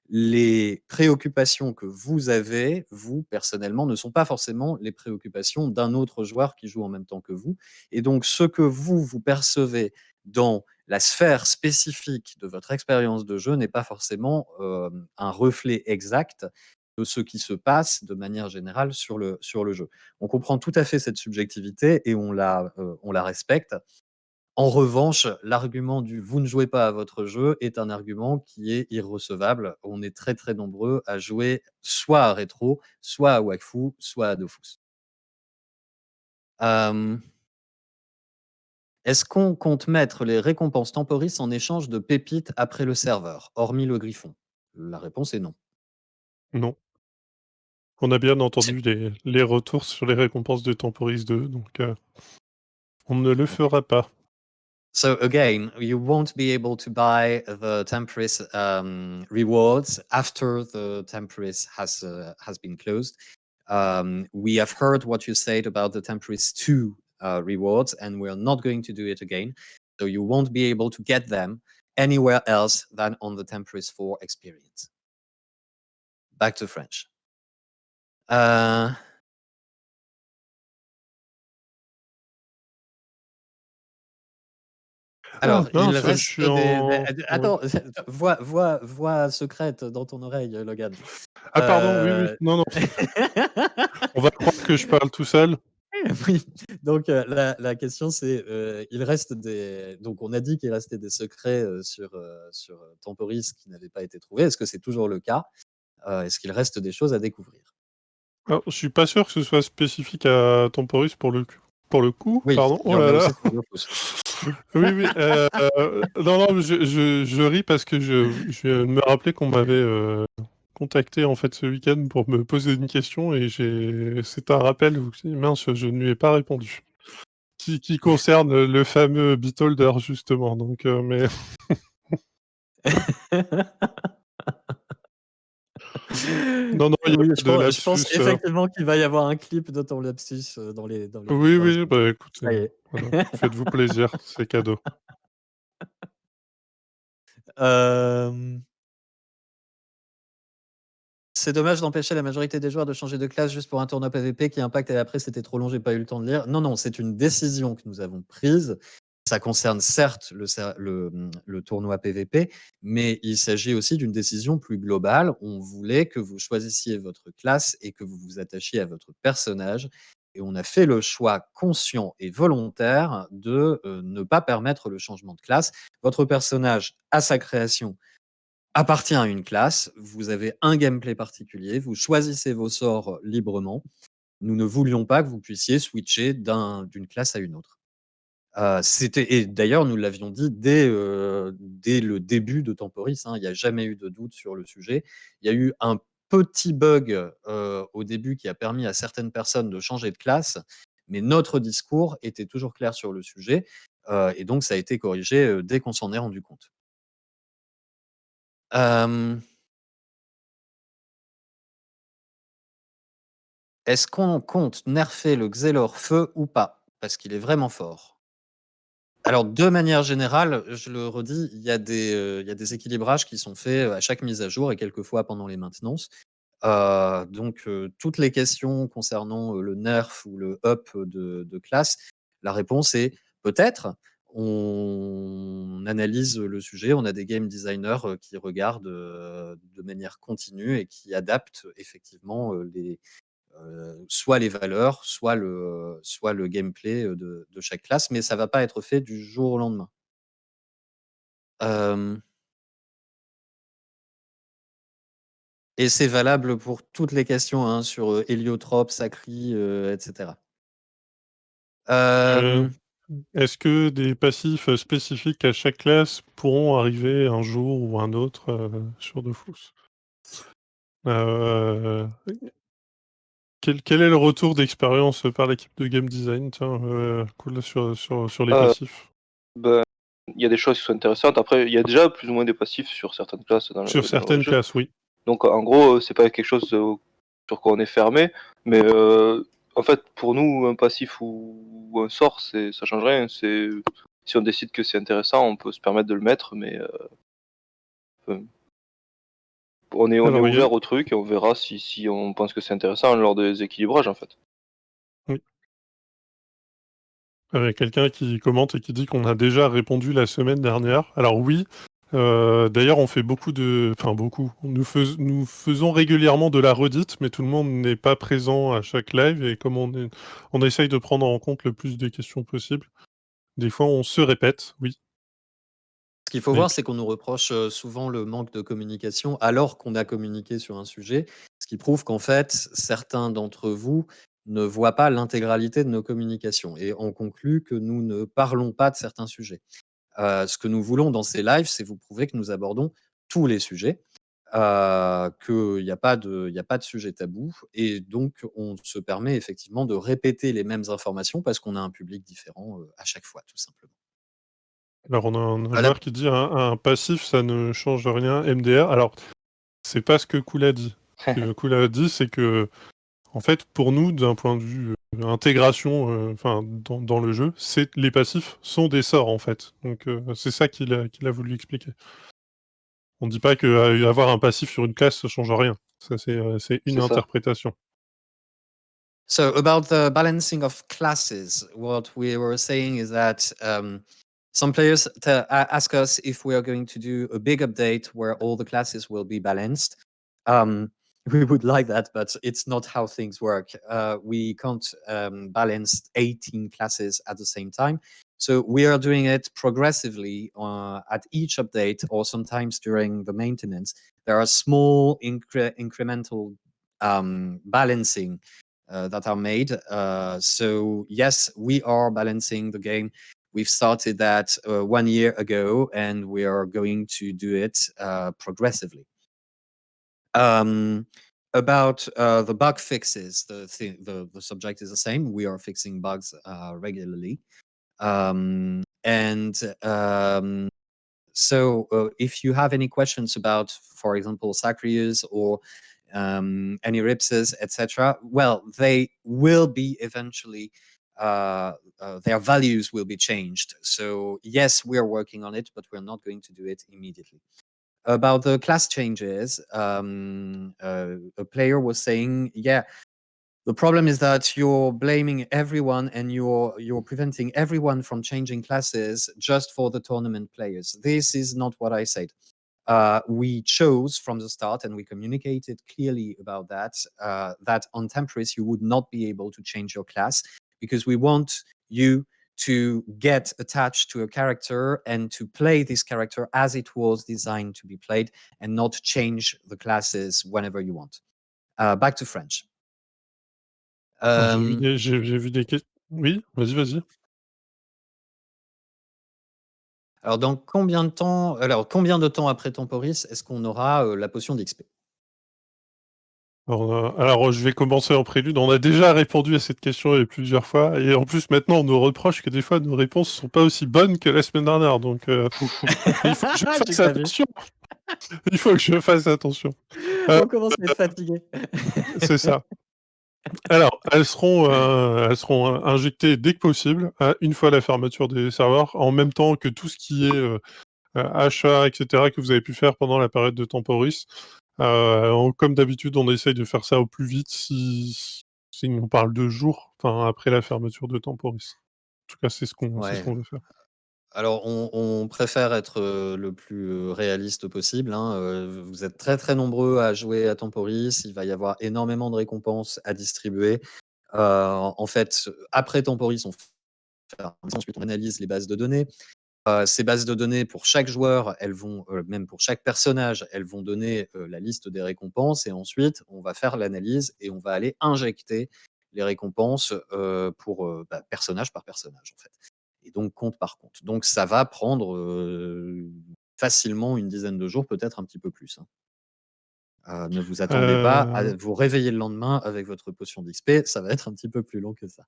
Les préoccupations que vous avez, vous, personnellement, ne sont pas forcément les préoccupations d'un autre joueur qui joue en même temps que vous. Et donc, ce que vous percevez dans la sphère spécifique de votre expérience de jeu n'est pas forcément un reflet exact de ce qui se passe de manière générale sur le jeu. On comprend tout à fait cette subjectivité et on la respecte. En revanche, l'argument du vous ne jouez pas à votre jeu est un argument qui est irrecevable. On est très très nombreux à jouer soit à Rétro, soit à Wakfu, soit à Dofus. Est-ce qu'on compte mettre les récompenses temporis en échange de pépites après le serveur, hormis le griffon? La réponse est non. Non. On a bien entendu les retours sur les récompenses de Temporis 2, donc on ne le fera pas. So again, you won't be able to buy the Temporis rewards after the Temporis has been closed. We have heard what you said about the Temporis 2 rewards, and we're not going to do it again. So you won't be able to get them anywhere else than on the Temporis 4 experience. Back to French. Alors, il reste Attends, voix secrète dans ton oreille, Logan. Ah pardon, oui. Non. On va croire que je parle tout seul. Oui, donc la question c'est, il reste donc on a dit qu'il restait des secrets sur Temporis qui n'avaient pas été trouvés. Est-ce que c'est toujours le cas? Est-ce qu'il reste des choses à découvrir? Alors, je suis pas sûr que ce soit spécifique à Temporis pour le coup. Oui, pardon. il y en a aussi sur Dofus. Oui. Non, je ris parce que je viens de me rappeler qu'on m'avait contacté en fait ce week-end pour me poser une question et c'est un rappel où mince, je ne lui ai pas répondu. Qui concerne le fameux Beatholder justement. Donc, mais non, il y a Oui, pas de lapsus. je pense effectivement qu'il va y avoir un clip de ton lapsus dans les. Oui, bah écoutez, Ça y est. voilà, faites-vous plaisir, c'est cadeau. C'est dommage d'empêcher la majorité des joueurs de changer de classe juste pour un tournoi PVP qui impacte et après c'était trop long, j'ai pas eu le temps de lire. Non, c'est une décision que nous avons prise. Ça concerne certes le tournoi PVP, mais il s'agit aussi d'une décision plus globale. On voulait que vous choisissiez votre classe et que vous vous attachiez à votre personnage. Et on a fait le choix conscient et volontaire de ne pas permettre le changement de classe. Votre personnage, à sa création, appartient à une classe, vous avez un gameplay particulier, vous choisissez vos sorts librement. Nous ne voulions pas que vous puissiez switcher d'une classe à une autre. Et d'ailleurs, nous l'avions dit dès le début de Temporis, hein, il n'y a jamais eu de doute sur le sujet. Il y a eu un petit bug au début qui a permis à certaines personnes de changer de classe, mais notre discours était toujours clair sur le sujet, et donc ça a été corrigé dès qu'on s'en est rendu compte. Est-ce qu'on compte nerfer le Xelor feu ou pas? Parce qu'il est vraiment fort. Alors, de manière générale, je le redis, il y a des équilibrages qui sont faits à chaque mise à jour et quelquefois pendant les maintenances. Donc, toutes les questions concernant le nerf ou le up de classe, la réponse est peut-être. On analyse le sujet, on a des game designers qui regardent de manière continue et qui adaptent effectivement soit les valeurs, soit le gameplay de chaque classe, mais ça va pas être fait du jour au lendemain. Euh, et c'est valable pour toutes les questions hein, sur Héliotrope, Sacri, etc. Euh, Euh, Est-ce que des passifs spécifiques à chaque classe pourront arriver un jour ou un autre sur Dofus? Euh, quel est le retour d'expérience par l'équipe de game design cool, sur les Euh, passifs? Ben, il y a des choses qui sont intéressantes. Après, il y a déjà plus ou moins des passifs sur certaines classes Sur dans le certaines jeu. classes, oui. Donc en gros, c'est pas quelque chose sur quoi on est fermé. Mais en fait, pour nous, un passif ou un sort, ça change rien. Si on décide que c'est intéressant, on peut se permettre de le mettre, mais euh, on est Alors ouvert au truc et on verra si on pense que c'est intéressant lors des équilibrages en fait. oui. Quelqu'un qui commente et qui dit qu'on a déjà répondu la semaine dernière. Alors oui, d'ailleurs on fait beaucoup. Nous faisons régulièrement de la redite, mais tout le monde n'est pas présent à chaque live et comme on essaye de prendre en compte le plus de questions possible, des fois on se répète, oui. Ce qu'il faut Mais voir, c'est qu'on nous reproche souvent le manque de communication alors qu'on a communiqué sur un sujet, ce qui prouve qu'en fait, certains d'entre vous ne voient pas l'intégralité de nos communications et on conclut que nous ne parlons pas de certains sujets. Ce que nous voulons dans ces lives, c'est vous prouver que nous abordons tous les sujets, qu'il n'y a pas de sujet tabou et donc on se permet effectivement de répéter les mêmes informations parce qu'on a un public différent à chaque fois, tout simplement. alors on a un Voilà. joueur qui dit un passif ça ne change rien MDR. Alors c'est pas ce que Kool a dit. Ce que Kool a dit, c'est que en fait, pour nous, d'un point de vue intégration, dans le jeu, les passifs sont des sorts en fait. Donc c'est ça qu'il a voulu expliquer. On ne dit pas que avoir un passif sur une classe, ça change rien. Ça, c'est une C'est ça. interprétation. So about the balancing of classes, what we were saying is that some players ask us if we are going to do a big update where all the classes will be balanced. We would like that, but it's not how things work. We can't balance 18 classes at the same time. So we are doing it progressively at each update or sometimes during the maintenance. There are small incremental balancing that are made. So yes, we are balancing the game. We've started that 1 year ago, and we are going to do it progressively. About the bug fixes, the subject is the same. We are fixing bugs regularly. So if you have any questions about, for example, Sacrius or any ripses, etc., well, they will be eventually, their values will be changed. So yes, we are working on it, but we're not going to do it immediately. About the class changes, a player was saying, yeah, the problem is that you're blaming everyone and you're preventing everyone from changing classes just for the tournament players. This is not what I said. We chose from the start, and we communicated clearly about that, that on Tempris you would not be able to change your class because we want you to get attached to a character and to play this character as it was designed to be played and not change the classes whenever you want. Back to French. J'ai vu des questions. Oui, vas-y. Alors, combien de temps après Temporis est-ce qu'on aura la potion d'XP? Alors, je vais commencer en prélude. On a déjà répondu à cette question plusieurs fois. Et en plus, maintenant, on nous reproche que des fois, nos réponses ne sont pas aussi bonnes que la semaine dernière. Donc, il faut que je fasse attention. Il faut que je fasse attention. On commence à être fatigué. C'est ça. Alors, elles seront injectées dès que possible, une fois la fermeture des serveurs, en même temps que tout ce qui est achat, etc., que vous avez pu faire pendant la période de Temporis. Comme d'habitude, on essaye de faire ça au plus vite si on parle de jours, après la fermeture de Temporis. En tout cas, c'est ce qu'on veut faire. Alors, on préfère être le plus réaliste possible, hein. Vous êtes très très nombreux à jouer à Temporis. Il va y avoir énormément de récompenses à distribuer. En fait, après Temporis, ensuite on analyse les bases de données. Ces bases de données, pour chaque joueur, elles vont, même pour chaque personnage, elles vont donner la liste des récompenses. Et ensuite, on va faire l'analyse et on va aller injecter les récompenses pour personnage par personnage, en fait. Et donc, compte par compte. Donc, ça va prendre facilement une dizaine de jours, peut-être un petit peu plus, hein. Ne vous attendez pas à Euh, vous réveiller le lendemain avec votre potion d'XP. Ça va être un petit peu plus long que ça.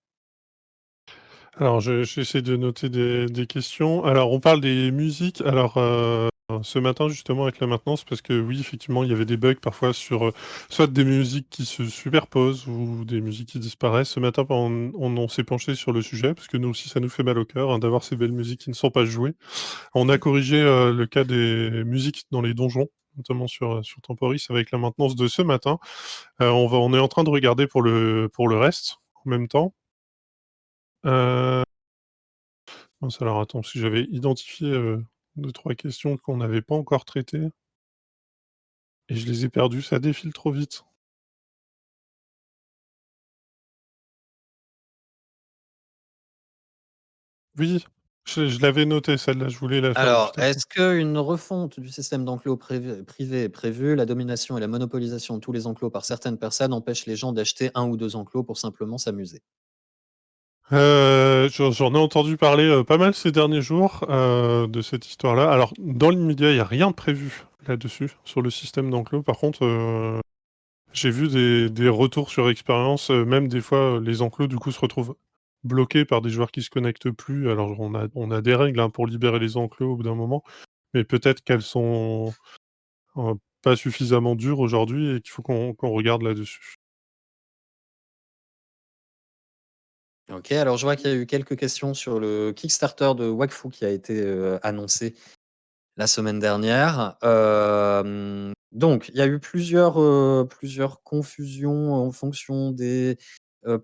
Alors, j'essaie de noter des questions. Alors, on parle des musiques. Alors, ce matin, justement, avec la maintenance, parce que oui, effectivement, il y avait des bugs parfois sur soit des musiques qui se superposent ou des musiques qui disparaissent. Ce matin, on s'est penché sur le sujet, parce que nous aussi, ça nous fait mal au cœur hein, d'avoir ces belles musiques qui ne sont pas jouées. On a corrigé le cas des musiques dans les donjons, notamment sur Temporis, avec la maintenance de ce matin. On est en train de regarder pour le reste en même temps. Euh, Mince, alors attends, si j'avais identifié 2-3 questions qu'on n'avait pas encore traitées et je les ai perdues, ça défile trop vite. Oui, je l'avais notée celle-là, je voulais la faire Alors, juste après. est-ce qu'une refonte du système d'enclos privé est prévue? La domination et la monopolisation de tous les enclos par certaines personnes empêchent les gens d'acheter 1 ou 2 enclos pour simplement s'amuser. J'en ai entendu parler pas mal ces derniers jours de cette histoire-là. Alors, dans l'immédiat, il n'y a rien de prévu là-dessus, sur le système d'enclos. Par contre, j'ai vu des retours sur expérience, même des fois, les enclos, du coup, se retrouvent bloqués par des joueurs qui se connectent plus. Alors, on a des règles hein, pour libérer les enclos au bout d'un moment, mais peut-être qu'elles sont pas suffisamment dures aujourd'hui et qu'il faut qu'on regarde là-dessus. OK, alors je vois qu'il y a eu quelques questions sur le Kickstarter de Wakfu qui a été, annoncé la semaine dernière. Donc il y a eu plusieurs confusions en fonction des,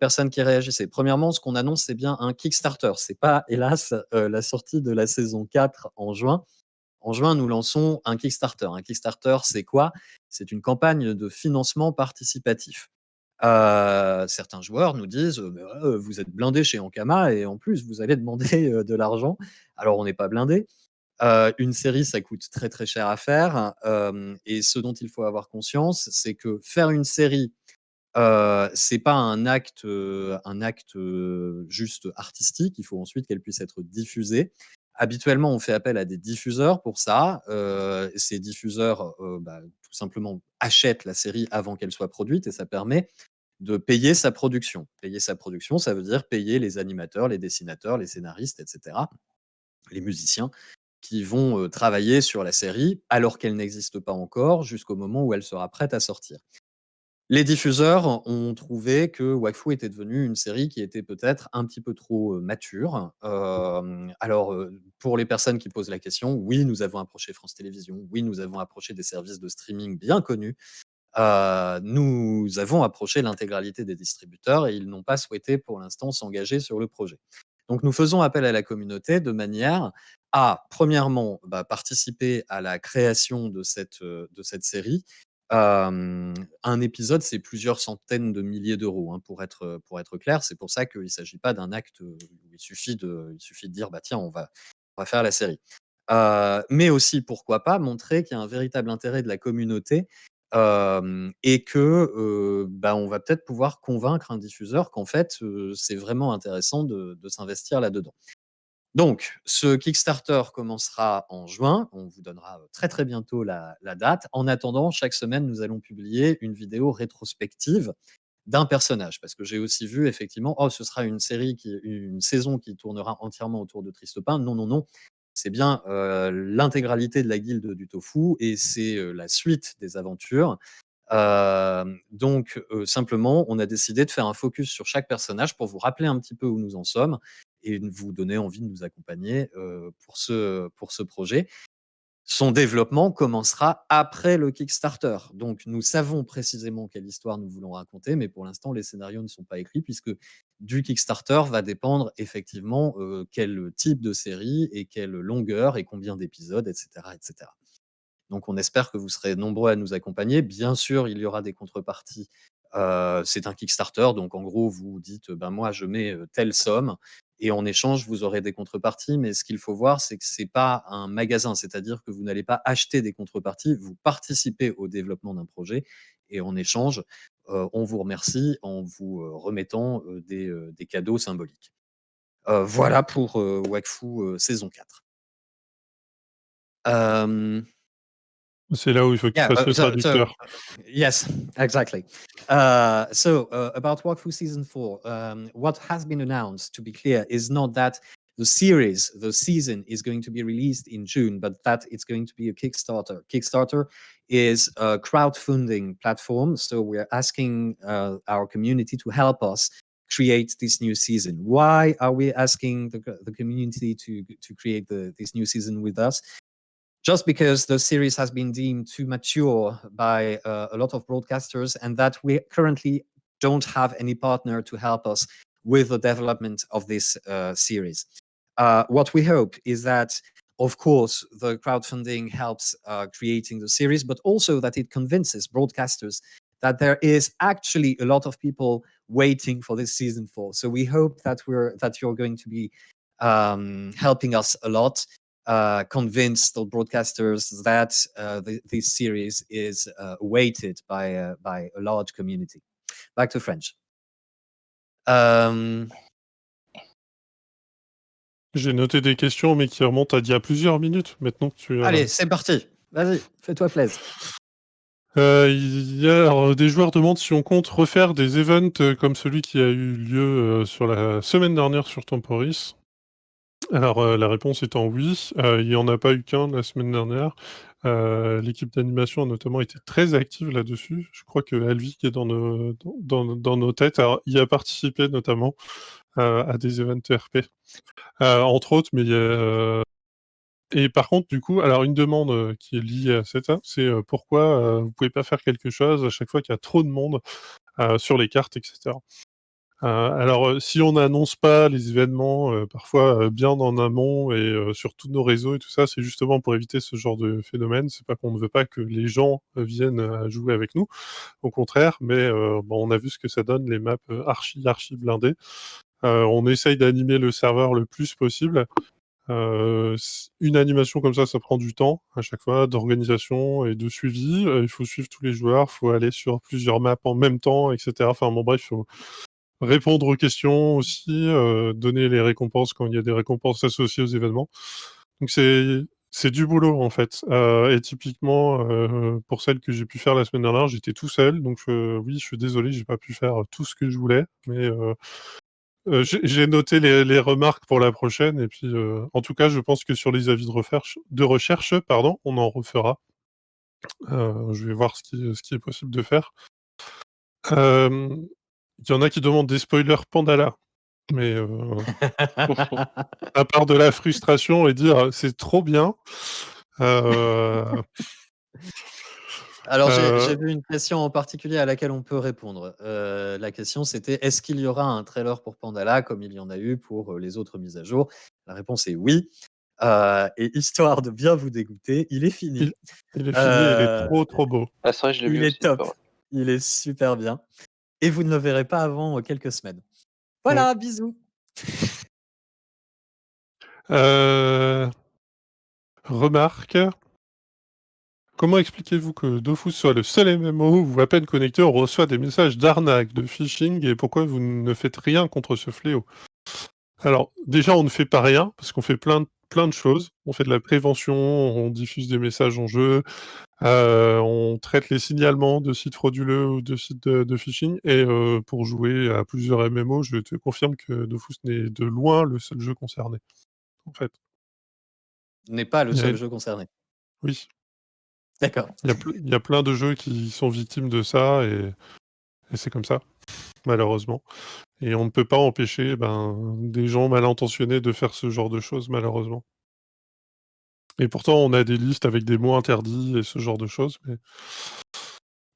personnes qui réagissaient. Premièrement, ce qu'on annonce, c'est bien un Kickstarter. C'est pas, hélas, la sortie de la saison 4 en juin. En juin, nous lançons un Kickstarter. Un Kickstarter, c'est quoi? C'est une campagne de financement participatif. Certains joueurs nous disent: «Mais ouais, vous êtes blindés chez Ankama et en plus vous allez demander, de l'argent». Alors on n'est pas blindés. Une série, ça coûte très, très cher à faire, et ce dont il faut avoir conscience, c'est que faire une série, c'est pas un acte, juste artistique. Il faut ensuite qu'elle puisse être diffusée. Habituellement, on fait appel à des diffuseurs pour ça. Ces diffuseurs, tout simplement achètent la série avant qu'elle soit produite et ça permet de payer sa production. Payer sa production, ça veut dire payer les animateurs, les dessinateurs, les scénaristes et cetera, les musiciens qui vont, travailler sur la série alors qu'elle n'existe pas encore jusqu'au moment où elle sera prête à sortir. Les diffuseurs ont trouvé que Wakfu était devenu une série qui était peut-être un petit peu trop, mature. Alors, pour les personnes qui posent la question, oui, nous avons approché France Télévisions, oui, nous avons approché des services de streaming bien connus. Nous avons approché l'intégralité des distributeurs et ils n'ont pas souhaité pour l'instant s'engager sur le projet. Donc nous faisons appel à la communauté de manière à, premièrement, participer à la création de cette série. Un épisode, c'est plusieurs centaines de milliers d'euros, hein, pour être clair. C'est pour ça qu'il ne s'agit pas d'un acte, où il suffit de dire: «Bah, tiens, on va faire la série». Mais aussi, pourquoi pas, montrer qu'il y a un véritable intérêt de la communauté, et que, on va peut-être pouvoir convaincre un diffuseur qu'en fait, c'est vraiment intéressant de s'investir là-dedans. Donc ce Kickstarter commencera en juin. On vous donnera, très, très bientôt la date. En attendant, chaque semaine, nous allons publier une vidéo rétrospective d'un personnage. Parce que j'ai aussi vu effectivement: «Oh, ce sera une saison qui tournera entièrement autour de Tristepin». Non, non, non, c'est bien, l'intégralité de la guilde du tofu et c'est, la suite des aventures. Simplement, on a décidé de faire un focus sur chaque personnage pour vous rappeler un petit peu où nous en sommes et vous donner envie de nous accompagner, pour ce projet. Son développement commencera après le Kickstarter. Donc nous savons précisément quelle histoire nous voulons raconter, mais pour l'instant, les scénarios ne sont pas écrits puisque du Kickstarter va dépendre effectivement quel type de série et quelle longueur et combien d'épisodes, etc., etc. Donc, on espère que vous serez nombreux à nous accompagner. Bien sûr, il y aura des contreparties. C'est un Kickstarter, donc en gros, vous dites, ben moi, je mets telle somme, et en échange, vous aurez des contreparties. Mais ce qu'il faut voir, c'est que c'est pas un magasin, c'est-à-dire que vous n'allez pas acheter des contreparties, vous participez au développement d'un projet, et en échange, on vous remercie en vous remettant des cadeaux symboliques. Voilà pour Wakfu saison 4. C'est là où il faut qu'il Yeah, fasse le traducteur. yes, exactly. About Wakfu season 4, what has been announced, to be clear, is not that the season is going to be released in June, but that it's going to be a Kickstarter. Kickstarter is a crowdfunding platform, so we're asking our community to help us create this new season. Why are we asking the community to create this new season with us? Just because the series has been deemed too mature by a lot of broadcasters, and that we currently don't have any partner to help us with the development of this series. What we hope is that, of course, the crowdfunding helps creating the series, but also that it convinces broadcasters that there is actually a lot of people waiting for this season 4. So we hope that you're going to be helping us a lot. Convince the broadcasters that this series is awaited by a large community. Back to French. J'ai noté des questions, mais qui remontent à d'il y a plusieurs minutes, maintenant que tu... Allez, c'est parti. Vas-y, fais-toi plaisir. Il y a des joueurs demandent si on compte refaire des events comme celui qui a eu lieu sur la semaine dernière sur Temporis. Alors, la réponse étant oui, il n'y en a pas eu qu'un la semaine dernière. L'équipe d'animation a notamment été très active là-dessus. Je crois que Alvi, qui est dans nos têtes, y a participé notamment à des events RP, entre autres, mais et par contre, du coup, alors une demande qui est liée à ça, c'est pourquoi vous pouvez pas faire quelque chose à chaque fois qu'il y a trop de monde sur les cartes, etc. Alors, si on n'annonce pas les événements, parfois, bien en amont et sur tous nos réseaux et tout ça, c'est justement pour éviter ce genre de phénomène. C'est pas qu'on ne veut pas que les gens viennent jouer avec nous, au contraire, mais bon, on a vu ce que ça donne, les maps archi blindées. On essaye d'animer le serveur le plus possible. Une animation comme ça prend du temps à chaque fois, d'organisation et de suivi. Il faut suivre tous les joueurs, il faut aller sur plusieurs maps en même temps, etc. Enfin bon, bref, il faut répondre aux questions aussi, donner les récompenses quand il y a des récompenses associées aux événements. Donc c'est du boulot en fait. Et typiquement, pour celle que j'ai pu faire la semaine dernière, j'étais tout seul, donc oui, je suis désolé, j'ai pas pu faire tout ce que je voulais, mais j'ai noté les remarques pour la prochaine, et puis en tout cas, je pense que sur les avis de recherche, pardon, on en refera. Je vais voir ce qui est possible de faire. Il y en a qui demandent des spoilers Pandala, mais à part de la frustration et dire c'est trop bien. Alors, j'ai vu une question en particulier à laquelle on peut répondre. La question, c'était: est-ce qu'il y aura un trailer pour Pandala comme il y en a eu pour les autres mises à jour? La réponse est oui. Et histoire de bien vous dégoûter, il est fini. Il est fini, il est trop beau. Ah, c'est vrai, je l'ai vu Il aussi. est top. Il est super bien. Et vous ne le verrez pas avant quelques semaines. Voilà, bisous. Remarque. Comment expliquez-vous que Dofus soit le seul MMO où, à peine connecté, on reçoit des messages d'arnaque, de phishing, et pourquoi vous ne faites rien contre ce fléau? Alors, déjà, on ne fait pas rien, parce qu'on fait plein de choses. On fait de la prévention, on diffuse des messages en jeu, on traite les signalements de sites frauduleux ou de sites de phishing, et pour jouer à plusieurs MMO, je te confirme que Dofus n'est de loin le seul jeu concerné, en fait. N'est pas le Il y a seul jeu concerné. Oui, D'accord. il y a plein de jeux qui sont victimes de ça, et c'est comme ça, malheureusement. Et on ne peut pas empêcher, des gens mal intentionnés de faire ce genre de choses, malheureusement. Et pourtant, on a des listes avec des mots interdits et ce genre de choses, mais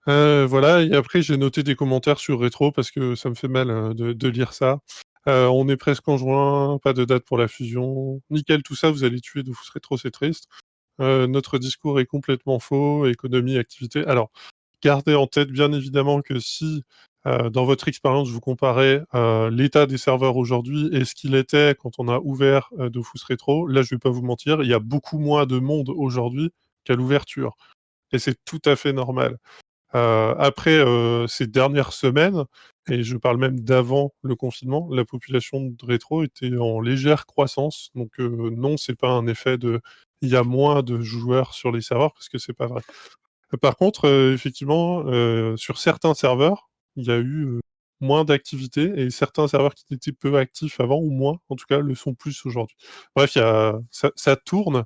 Voilà, et après j'ai noté des commentaires sur Rétro parce que ça me fait mal de lire ça. On est presque en juin, pas de date pour la fusion. Nickel, tout ça, vous allez tuer Dofus Rétro, c'est triste. Notre discours est complètement faux, économie, activité. Alors, gardez en tête bien évidemment que si dans votre expérience vous comparez l'état des serveurs aujourd'hui et ce qu'il était quand on a ouvert Dofus Rétro, là je vais pas vous mentir, il y a beaucoup moins de monde aujourd'hui qu'à l'ouverture. Et c'est tout à fait normal. Après ces dernières semaines, et je parle même d'avant le confinement, la population de Rétro était en légère croissance. Donc non, c'est pas un effet de il y a moins de joueurs sur les serveurs, parce que c'est pas vrai. Par contre, effectivement, sur certains serveurs, il y a eu moins d'activité, et certains serveurs qui étaient peu actifs avant, ou moins, en tout cas, le sont plus aujourd'hui. Bref, ça tourne.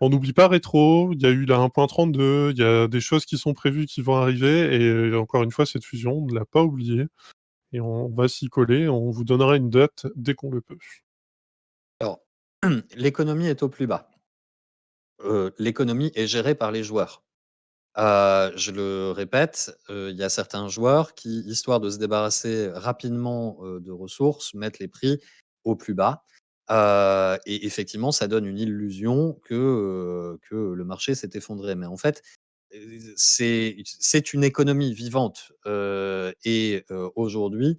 On n'oublie pas Rétro, il y a eu la 1.32, il y a des choses qui sont prévues qui vont arriver, et encore une fois, cette fusion, on ne l'a pas oubliée, et on va s'y coller, on vous donnera une date dès qu'on le peut. Alors, l'économie est au plus bas. L'économie est gérée par les joueurs. Je le répète, il y a certains joueurs qui, histoire de se débarrasser rapidement, de ressources, mettent les prix au plus bas. Et effectivement, ça donne une illusion que le marché s'est effondré. Mais en fait, c'est une économie vivante, aujourd'hui,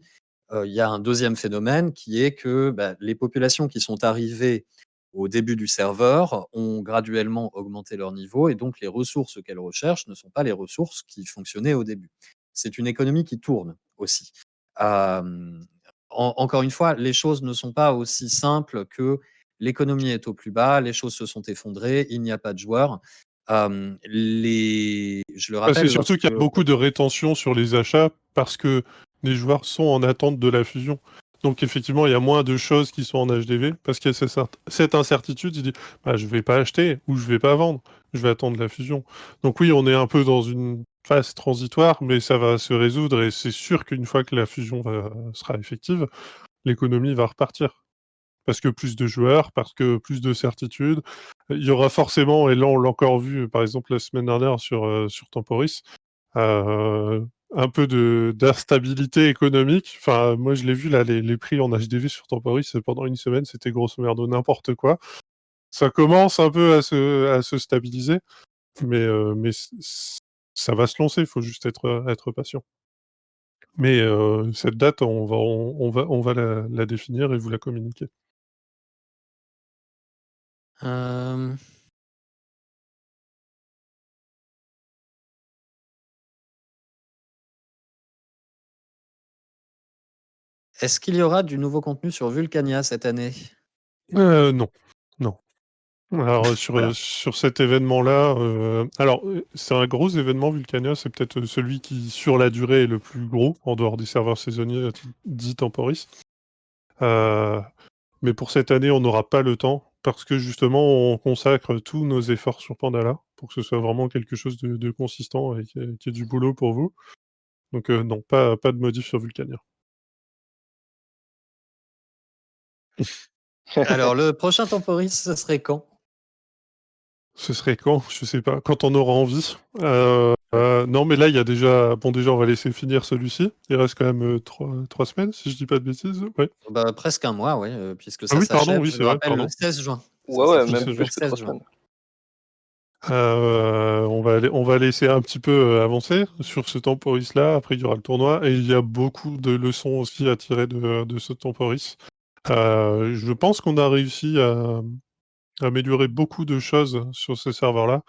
il y a un deuxième phénomène qui est que, bah, les populations qui sont arrivées au début du serveur ont graduellement augmenté leur niveau, et donc les ressources qu'elles recherchent ne sont pas les ressources qui fonctionnaient au début. C'est une économie qui tourne aussi. Encore une fois, les choses ne sont pas aussi simples que l'économie est au plus bas, les choses se sont effondrées, il n'y a pas de joueurs. Je le C'est rappelle, surtout qu'il y a beaucoup de rétention sur les achats parce que les joueurs sont en attente de la fusion. Donc effectivement, il y a moins de choses qui sont en HDV parce qu'il y a cette incertitude. Il dit, bah, je vais pas acheter ou je vais pas vendre, je vais attendre la fusion. Donc oui, on est un peu dans une phase transitoire, mais ça va se résoudre, et c'est sûr qu'une fois que la fusion sera effective, l'économie va repartir. Parce que plus de joueurs, parce que plus de certitude. Il y aura forcément, et là on l'a encore vu par exemple la semaine dernière sur Temporis, euh, un peu d'instabilité économique. Enfin, moi je l'ai vu là, les prix en HDV sur Temporis pendant une semaine, c'était grosso merdo n'importe quoi. Ça commence un peu à se stabiliser, mais ça va se lancer, il faut juste être patient. Mais cette date, on va la définir et vous la communiquer. Hem Est-ce qu'il y aura du nouveau contenu sur Vulcania cette année? Non, non. Alors, Voilà. sur cet événement-là, alors, c'est un gros événement Vulcania, c'est peut-être, celui qui, sur la durée, est le plus gros, en dehors des serveurs saisonniers, dits Temporis. Heu, mais pour cette année, on n'aura pas le temps, parce que justement, on consacre tous nos efforts sur Pandala, pour que ce soit vraiment quelque chose de consistant et qu'il y ait du boulot pour vous. Donc, non, pas de modif sur Vulcania. Alors le prochain Temporis, ce serait quand? Ce serait quand? Je sais pas, quand on aura envie. Non, mais là, il y a déjà bon, déjà, on va laisser finir celui-ci. Il reste quand même, 3 semaines, si je dis pas de bêtises? Ouais. Bah, presque un mois, ouais, puisque Ah ça oui, pardon, s'achève, oui, je c'est le vrai, rappelle, le pardon. 16 juin. Ça Ouais, s'affiche même Le le plus que 3 16 juin. semaines. On va laisser un petit peu, avancer sur ce temporis-là. Après, il y aura le tournoi, et il y a beaucoup de leçons aussi à tirer de ce temporis. Je pense qu'on a réussi à améliorer beaucoup de choses sur ce serveur-là.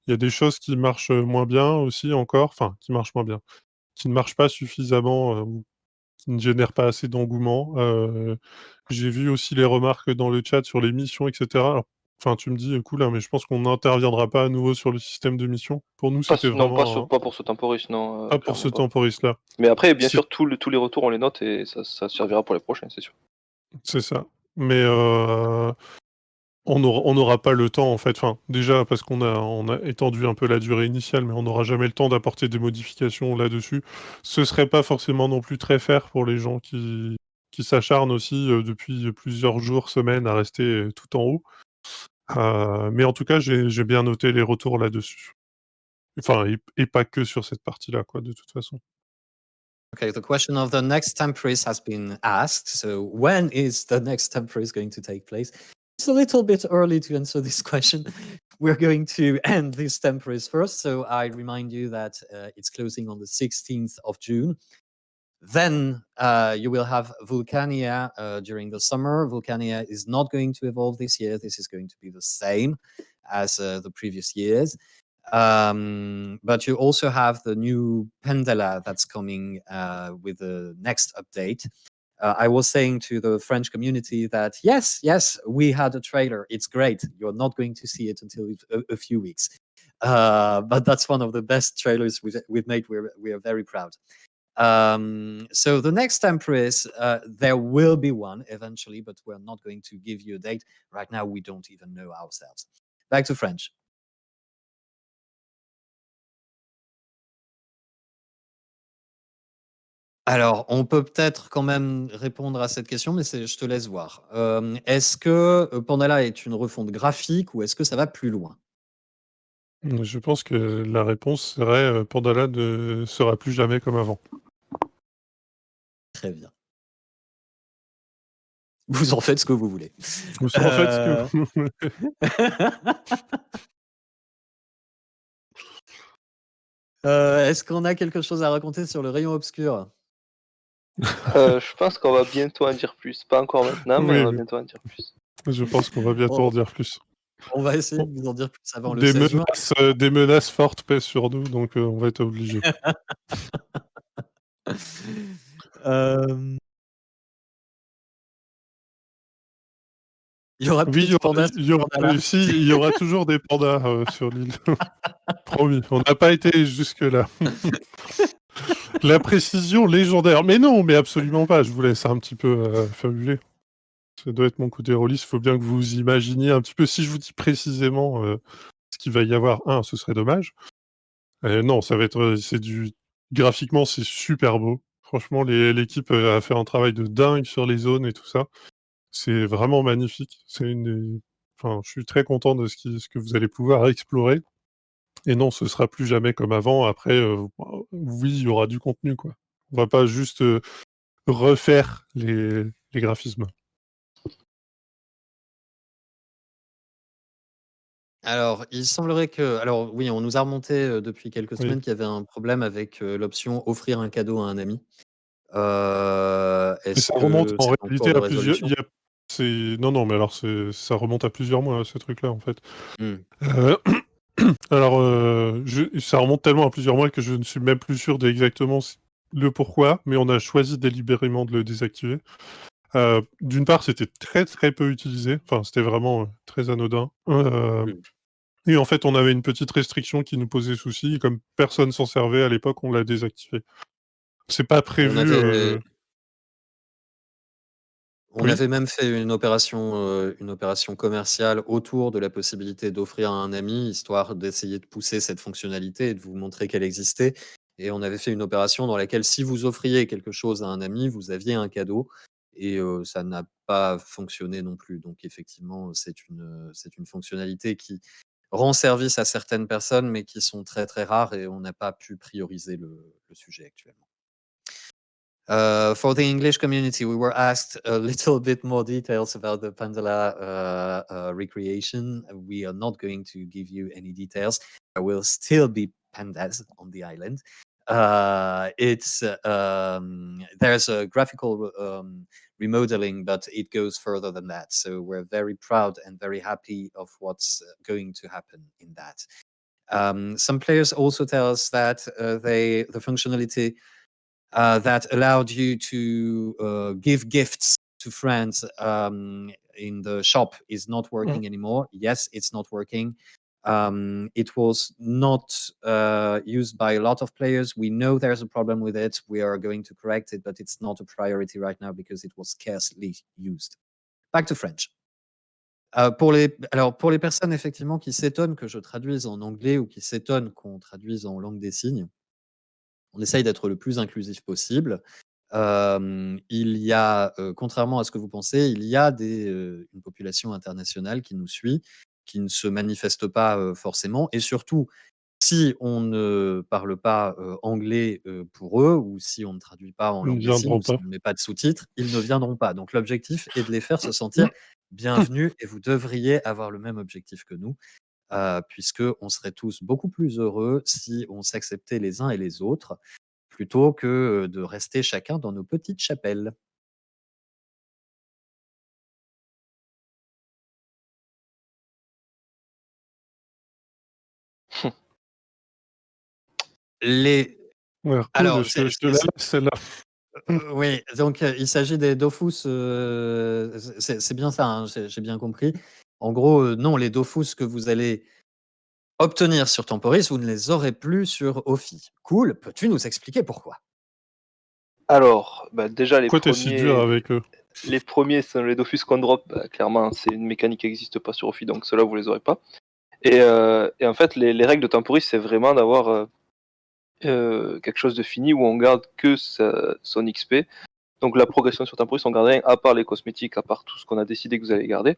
Il y a des choses qui marchent moins bien aussi encore, enfin, qui marchent moins bien, qui ne marchent pas suffisamment, ou qui ne génèrent pas assez d'engouement. J'ai vu aussi les remarques dans le chat sur les missions, et cetera. Alors, enfin, tu me dis: «Cool, hein, mais je pense qu'on n'interviendra pas à nouveau sur le système de mission». Pour nous, c'était Non, vraiment un pas pour ce temporis, non, pas pour ce clairement pas. temporis-là. Mais après, bien C'est sûr, tous les retours, on les note et ça servira pour les prochains, c'est sûr. c'est ça. Mais on n'aura pas le temps, en fait, enfin, déjà parce on a étendu un peu la durée initiale, mais on n'aura jamais le temps d'apporter des modifications là-dessus. Ce serait pas forcément non plus très fair pour les gens qui s'acharnent aussi, depuis plusieurs jours, semaines à rester, tout en haut. Mais en tout cas, j'ai bien noté les retours là-dessus. Enfin, et pas que sur cette partie-là, quoi, de toute façon. Okay, the question of the next temporis has been asked. So, when is the next temporis going to take place? It's a little bit early to answer this question. We're going to end this temporis first. So, I remind you that it's closing on the 16th of June. Then you will have Vulcania during the summer. Vulcania is not going to evolve this year. This is going to be the same as the previous years. But you also have the new Pendela that's coming with the next update. I was saying to the French community that yes, we had a trailer. It's great. You're not going to see it until a few weeks. But that's one of the best trailers we've made. We are very proud. So the next temporis, there will be one eventually, but we're not going to give you a date. Right now, we don't even know ourselves. Back to French. Alors, on peut peut-être quand même répondre à cette question, mais je te laisse voir. Est-ce que Pandala est une refonte graphique ou est-ce que ça va plus loin? Je pense que la réponse serait, Pandala ne sera plus jamais comme avant. Très bien. Vous en faites ce que vous voulez. Ou en fait, ce que vous Est-ce qu'on a quelque chose à raconter sur le rayon obscur? Je pense qu'on va bientôt en dire plus. Pas encore maintenant, mais Oui, on va oui. bientôt en dire plus. Je pense qu'on va bientôt en dire plus. On va essayer Bon. de vous en dire plus avant le Des 16 juin. des menaces fortes pèsent sur nous, donc on va être obligés. Hem Il y aura Oui, plus de pandas il y aura Pandala. si, il y aura toujours des pandas, sur l'île. Promis, on n'a pas été jusque-là. La précision légendaire. Mais non, mais absolument pas, je vous laisse un petit peu, fabuler. Ça doit être mon côté rôliste, il faut bien que vous imaginiez un petit peu. Si je vous dis précisément, ce qu'il va y avoir, ce serait dommage. Non, ça va être, c'est du graphiquement, c'est super beau. Franchement, l'équipe, a fait un travail de dingue sur les zones et tout ça. C'est vraiment magnifique. C'est une des enfin, je suis très content de ce que vous allez pouvoir explorer et non, ce sera plus jamais comme avant. Après, oui, il y aura du contenu, quoi. On va pas juste, refaire les graphismes. Alors, il semblerait que alors oui, on nous a remonté, depuis quelques Oui. semaines qu'il y avait un problème avec, l'option offrir un cadeau à un ami. Mais Est-ce ça remonte que en c'est en cours réalité de à plusieurs résolution? non, non, mais alors ça remonte à plusieurs mois, ce truc-là, en fait. Mmh. Heu, alors, ça remonte tellement à plusieurs mois que je ne suis même plus sûr de exactement le pourquoi, mais on a choisi délibérément de le désactiver. D'une part, c'était très, très peu utilisé, enfin, c'était vraiment, très anodin, Mmh. et en fait, on avait une petite restriction qui nous posait souci et comme personne s'en servait à l'époque, on l'a désactivé. C'est pas On prévu, avait on oui? avait même fait une opération commerciale autour de la possibilité d'offrir à un ami, histoire d'essayer de pousser cette fonctionnalité et de vous montrer qu'elle existait et on avait fait une opération dans laquelle si vous offriez quelque chose à un ami, vous aviez un cadeau et ça n'a pas fonctionné non plus. Donc effectivement, c'est une fonctionnalité qui rend service à certaines personnes, mais qui sont très, très rares et on n'a pas pu prioriser le sujet actuellement. For the English community, we were asked a little bit more details about the Pandala recreation. We are not going to give you any details. There will still be pandas on the island. There's a graphical remodeling, but it goes further than that. So we're very proud and very happy of what's going to happen in that. Some players also tell us that the functionality that allowed you to give gifts to friends in the shop is not working anymore. Yes, it's not working. It was not used by a lot of players. We know there's a problem with it. We are going to correct it, but it's not a priority right now because it was scarcely used. Back to French. Pour les personnes effectivement qui s'étonnent que je traduise en anglais ou qui s'étonnent qu'on traduise en langue des signes, on essaye d'être le plus inclusif possible. Il y a, contrairement à ce que vous pensez, il y a une population internationale qui nous suit, qui ne se manifeste pas, forcément et surtout Si on ne parle pas anglais pour eux, ou si on ne traduit pas en Ils ne langue des signes, viendront ou si pas. on ne met pas de sous-titres, ils ne viendront pas. Donc l'objectif est de les faire se sentir bienvenus, et vous devriez avoir le même objectif que nous, puisque on serait tous beaucoup plus heureux si on s'acceptait les uns et les autres, plutôt que de rester chacun dans nos petites chapelles. Les Ouais, cool, alors je te la laisse celle-là. oui, donc il s'agit des Dofus, c'est bien ça, hein, j'ai bien compris. En gros, non, les Dofus que vous allez obtenir sur Temporis, vous ne les aurez plus sur Ophi. Cool, peux-tu nous expliquer pourquoi? Alors, bah, déjà Pourquoi t'es si dur avec eux? les premiers sont les Dofus qu'on drop, bah, clairement c'est une mécanique qui n'existe pas sur Ophi, donc ceux-là vous les aurez pas. Et en fait les règles de Temporis c'est vraiment d'avoir quelque chose de fini où on garde que son XP. Donc la progression sur Temporis on garde rien à part les cosmétiques, à part tout ce qu'on a décidé que vous allez garder.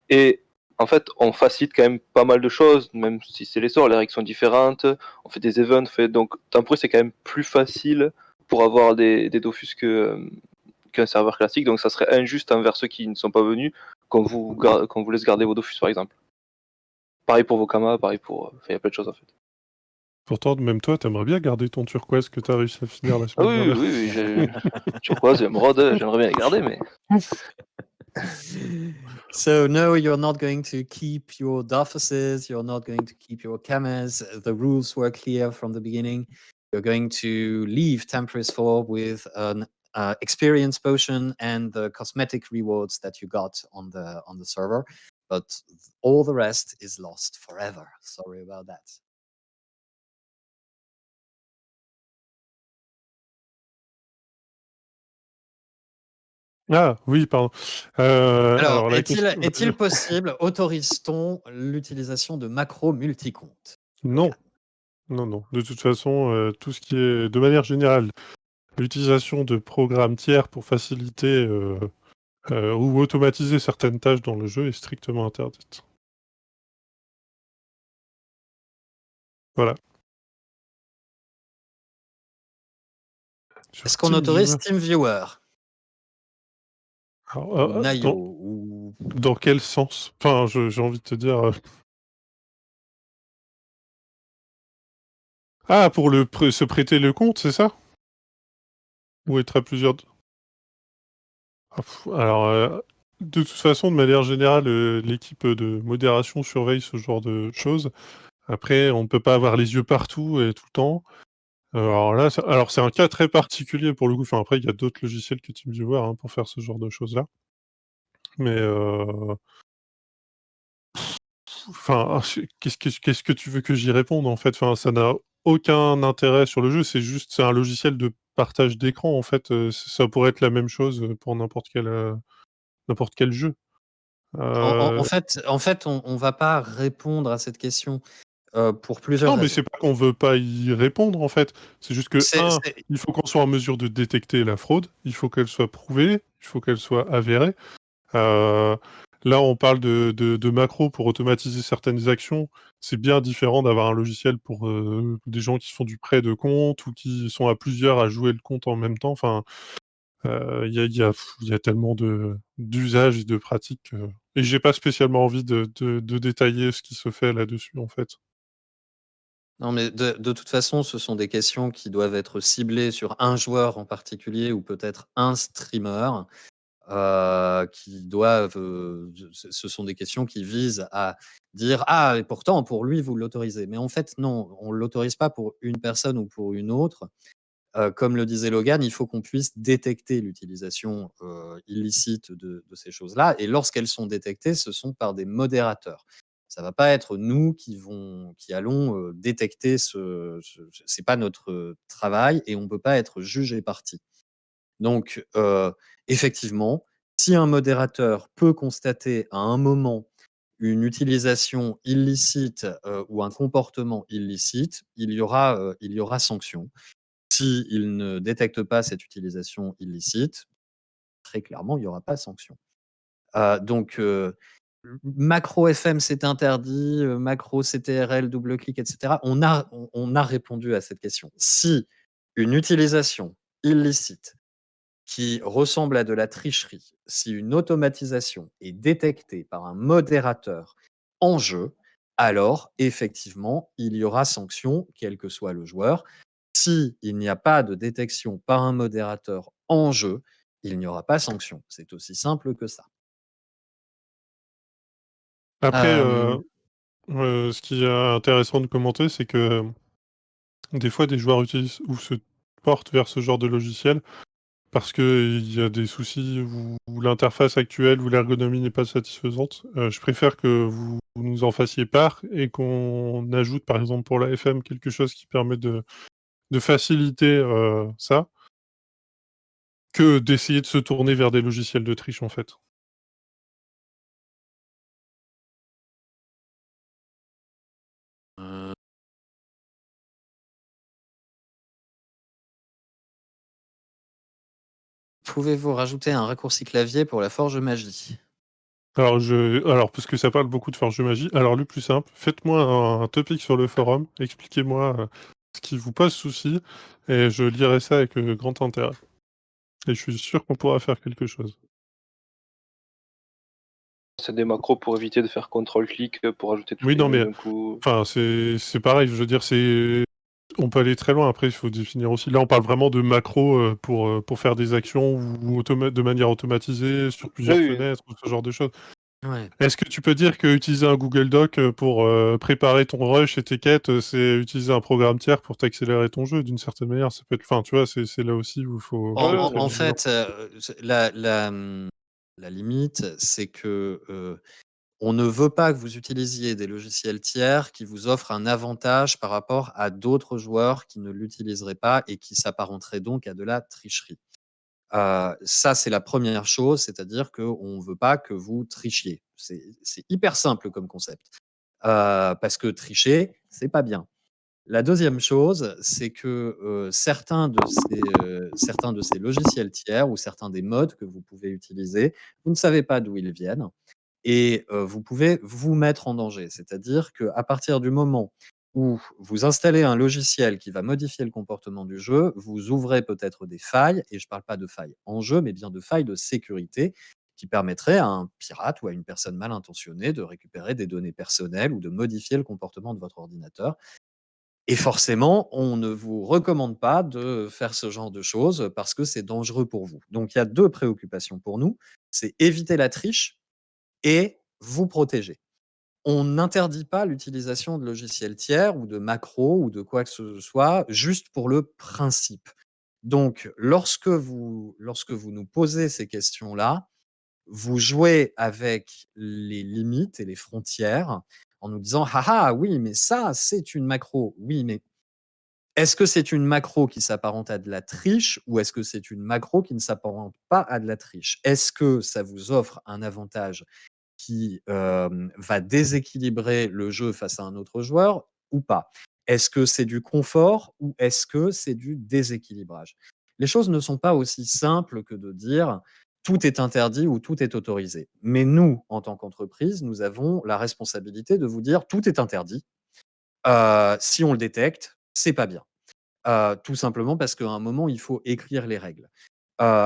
Et en fait on facilite quand même pas mal de choses, même si c'est les sorts, les règles sont différentes, on fait des events, donc Temporis c'est quand même plus facile pour avoir des Dofus qu'un serveur classique, donc ça serait injuste envers ceux qui ne sont pas venus qu'on vous laisse garder vos Dofus par exemple. Pareil pour vos Kamas, pareil pour... Enfin, il y a plein de choses en fait. Pourtant, même toi, t'aimerais bien garder ton turquoise que t'as réussi à finir la Ah semaine oui, dernière. oui, turquoise, émeraude, j'aimerais bien les garder, mais... So no, you're not going to keep your Doffuses, you're not going to keep your Kamas. The rules were clear from the beginning. You're going to leave Temporis 4 with an experience potion and the cosmetic rewards that you got on the server, but all the rest is lost forever. Sorry about that. Ah, oui, pardon. Alors, la question... est-il possible, autorise-t-on l'utilisation de macros multicomptes? Non, non, non. De toute façon, tout ce qui est, de manière générale, l'utilisation de programmes tiers pour faciliter ou automatiser certaines tâches dans le jeu est strictement interdite. Voilà. Sur Est-ce qu'on autorise TeamViewer. TeamViewer Alors, ou Nayo ou... dans quel sens? Enfin, j'ai envie de te dire... Ah, pour se prêter le compte, c'est ça? Ou être à plusieurs... Alors, de toute façon, de manière générale, l'équipe de modération surveille ce genre de choses. Après, on ne peut pas avoir les yeux partout et tout le temps. Alors là, c'est un cas très particulier pour le coup. Enfin, après, il y a d'autres logiciels que TeamViewer hein, pour faire ce genre de choses-là. Mais enfin, qu'est-ce que tu veux que j'y réponde en fait? Enfin, ça n'a aucun intérêt sur le jeu. C'est un logiciel de partage d'écran en fait. Ça pourrait être la même chose pour n'importe quel jeu. En fait, on va pas répondre à cette question pour plusieurs Non, mais raisons. c'est pas qu'on veut pas y répondre en fait. C'est juste que, C'est- il faut qu'on soit en mesure de détecter la fraude, il faut qu'elle soit prouvée, il faut qu'elle soit avérée. Euh, Là, on parle de macro pour automatiser certaines actions. C'est bien différent d'avoir un logiciel pour des gens qui font du prêt de compte ou qui sont à plusieurs à jouer le compte en même temps. Enfin, il y a tellement d'usages et de pratiques. Et j'ai pas spécialement envie de détailler ce qui se fait là-dessus, en fait. Non, mais de toute façon, ce sont des questions qui doivent être ciblées sur un joueur en particulier ou peut-être un streamer. Qui doivent, ce sont des questions qui visent à dire: «Ah et pourtant pour lui vous l'autorisez». Mais en fait non, on ne l'autorise pas pour une personne ou pour une autre. Comme le disait Logan, il faut qu'on puisse détecter l'utilisation, illicite de ces choses-là, et lorsqu'elles sont détectées, ce sont par des modérateurs. Ça va pas être nous qui allons, détecter c'est pas notre, travail, et on peut pas être juge et partie. Donc, effectivement, si un modérateur peut constater à un moment une utilisation illicite, ou un comportement illicite, il y aura sanction. S'il ne détecte pas cette utilisation illicite, très clairement, il y aura pas sanction. Donc, macro FM c'est interdit, macro CTRL, double clic, etc. On a répondu à cette question. Si une utilisation illicite qui ressemble à de la tricherie, si une automatisation est détectée par un modérateur en jeu, alors effectivement, il y aura sanction, quel que soit le joueur. Si il n'y a pas de détection par un modérateur en jeu, il n'y aura pas sanction. C'est aussi simple que ça. Après, Euh, ce qui est intéressant de commenter, c'est que des fois, des joueurs utilisent ou se portent vers ce genre de logiciel parce qu'il y a des soucis où l'interface actuelle ou l'ergonomie n'est pas satisfaisante. Je préfère que vous nous en fassiez part et qu'on ajoute, par exemple, pour la FM, quelque chose qui permet de faciliter ça, que d'essayer de se tourner vers des logiciels de triche, en fait. euh, Pouvez-vous rajouter un raccourci clavier pour la forge magie? Alors, parce que ça parle beaucoup de Forge de Magie, alors le plus simple, faites-moi un topic sur le forum, expliquez-moi ce qui vous pose souci, et je lirai ça avec grand intérêt. Et je suis sûr qu'on pourra faire quelque chose. C'est des macros pour éviter de faire CTRL-clic pour ajouter toutes Oui, les non, lignes mais d'un coup. enfin, c'est pareil, je veux dire, on peut aller très loin, après, il faut définir aussi. Là, on parle vraiment de macros pour faire des actions ou de manière automatisée sur plusieurs Oui, oui. fenêtres, ou ce genre de choses. Ouais. Est-ce que tu peux dire que utiliser un Google Doc pour préparer ton rush et tes quêtes, c'est utiliser un programme tiers pour t'accélérer ton jeu d'une certaine manière? Ça peut être, enfin, tu vois, c'est là aussi où il faut En, Ouais, être en- très en vigilant. fait, la limite, c'est que on ne veut pas que vous utilisiez des logiciels tiers qui vous offrent un avantage par rapport à d'autres joueurs qui ne l'utiliseraient pas et qui s'apparenteraient donc à de la tricherie. Ça, c'est la première chose, c'est-à-dire qu'on ne veut pas que vous trichiez. C'est hyper simple comme concept. Parce que tricher, c'est pas bien. La deuxième chose, c'est que certains de ces logiciels tiers ou certains des modes que vous pouvez utiliser, vous ne savez pas d'où ils viennent et vous pouvez vous mettre en danger. C'est-à-dire qu'à partir du moment où vous installez un logiciel qui va modifier le comportement du jeu, vous ouvrez peut-être des failles, et je ne parle pas de failles en jeu, mais bien de failles de sécurité qui permettraient à un pirate ou à une personne mal intentionnée de récupérer des données personnelles ou de modifier le comportement de votre ordinateur. Et forcément, on ne vous recommande pas de faire ce genre de choses parce que c'est dangereux pour vous. Donc il y a 2 préoccupations pour nous, c'est éviter la triche et vous protéger. On n'interdit pas l'utilisation de logiciels tiers ou de macros ou de quoi que ce soit, juste pour le principe. Donc lorsque vous nous posez ces questions-là, vous jouez avec les limites et les frontières en nous disant: «Ah ah, oui, mais ça, c'est une macro». Oui, mais est-ce que c'est une macro qui s'apparente à de la triche ou est-ce que c'est une macro qui ne s'apparente pas à de la triche? Est-ce que ça vous offre un avantage qui, va déséquilibrer le jeu face à un autre joueur ou pas? Est-ce que c'est du confort ou est-ce que c'est du déséquilibrage? Les choses ne sont pas aussi simples que de dire: «Tout est interdit» ou «Tout est autorisé». Mais nous, en tant qu'entreprise, nous avons la responsabilité de vous dire: «Tout est interdit, si on le détecte, c'est pas bien». Tout simplement parce qu'à un moment, il faut écrire les règles.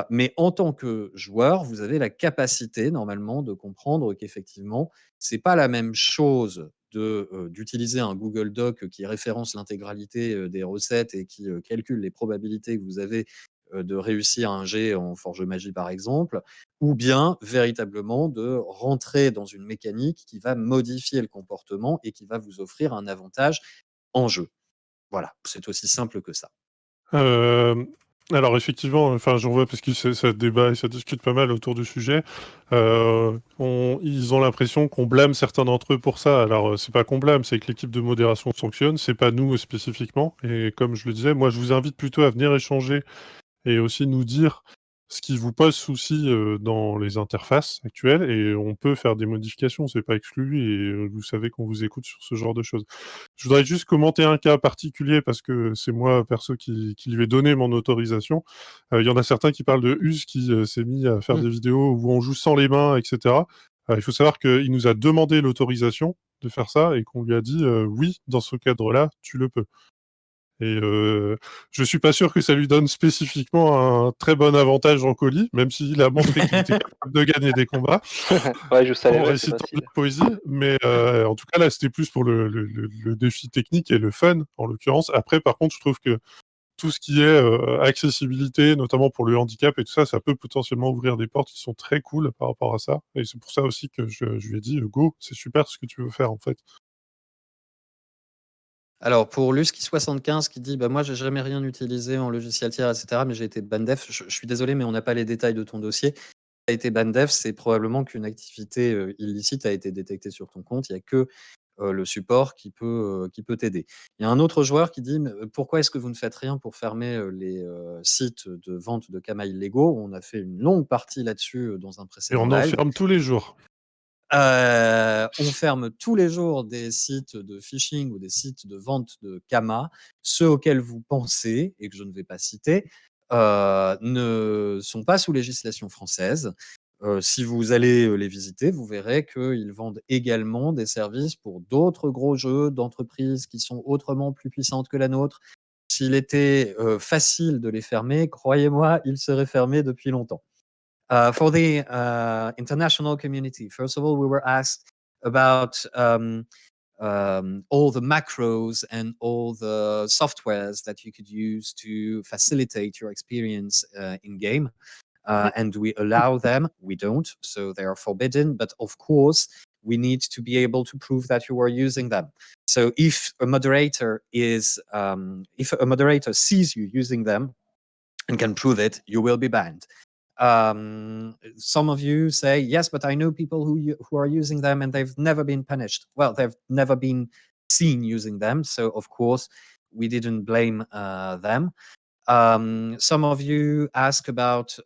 Mais en tant que joueur, vous avez la capacité normalement de comprendre qu'effectivement, c'est pas la même chose d'utiliser un Google Doc qui référence l'intégralité, des recettes et qui, calcule les probabilités que vous avez, de réussir un jet en forge magie par exemple, ou bien véritablement de rentrer dans une mécanique qui va modifier le comportement et qui va vous offrir un avantage en jeu. Voilà, c'est aussi simple que ça. Hem, alors effectivement, enfin, j'en vois parce que ça débat et ça discute pas mal autour du sujet. Ils ont l'impression qu'on blâme certains d'entre eux pour ça. Alors, c'est pas qu'on blâme, c'est que l'équipe de modération sanctionne, c'est pas nous spécifiquement. Et comme je le disais, moi, je vous invite plutôt à venir échanger et aussi nous dire ce qui vous pose souci, dans les interfaces actuelles, et on peut faire des modifications, c'est pas exclu, et vous savez qu'on vous écoute sur ce genre de choses. Je voudrais juste commenter un cas particulier parce que c'est moi perso qui lui ai donné mon autorisation. Il y en a certains qui parlent de Uz qui, s'est mis à faire Mmh. des vidéos où on joue sans les mains et cetera. Alors, il faut savoir qu'il nous a demandé l'autorisation de faire ça et qu'on lui a dit oui, dans ce cadre-là, tu le peux. Et je suis pas sûr que ça lui donne spécifiquement un très bon avantage en colis, même s'il a montré qu'il était capable de gagner des combats Ouais, juste à en l'élève, c'est récitant de facile. la poésie. Mais en tout cas, là, c'était plus pour le défi technique et le fun, en l'occurrence. Après, par contre, je trouve que tout ce qui est accessibilité, notamment pour le handicap et tout ça, ça peut potentiellement ouvrir des portes qui sont très cool par rapport à ça. Et c'est pour ça aussi que je lui ai dit, go, c'est super ce que tu veux faire, en fait. Alors, pour Lusky75 qui dit bah, moi, j'ai jamais rien utilisé en logiciel tiers, etc., mais j'ai été bandef. Je suis désolé, mais on n'a pas les détails de ton dossier. Si tu as été bandef, c'est probablement qu'une activité illicite a été détectée sur ton compte. Il n'y a que le support qui peut t'aider. Il y a un autre joueur qui dit pourquoi est-ce que vous ne faites rien pour fermer les sites de vente de Kama illégaux? On a fait une longue partie là-dessus dans un Et précédent on live. enferme tous les jours. On ferme tous les jours des sites de phishing ou des sites de vente de Kama. Ceux auxquels vous pensez, et que je ne vais pas citer, ne sont pas sous législation française. Si vous allez les visiter, vous verrez qu'ils vendent également des services pour d'autres gros jeux d'entreprises qui sont autrement plus puissantes que la nôtre. S'il était facile de les fermer, croyez-moi, ils seraient fermés depuis longtemps. For the international community, first of all, we were asked about all the macros and all the softwares that you could use to facilitate your experience in game. And we allow them. We don't, so they are forbidden. But of course, we need to be able to prove that you are using them. So if a moderator sees you using them and can prove it, you will be banned. Some of you say, yes, but I know people who are using them and they've never been punished. Well, they've never been seen using them. So, of course, we didn't blame them. Some of you ask about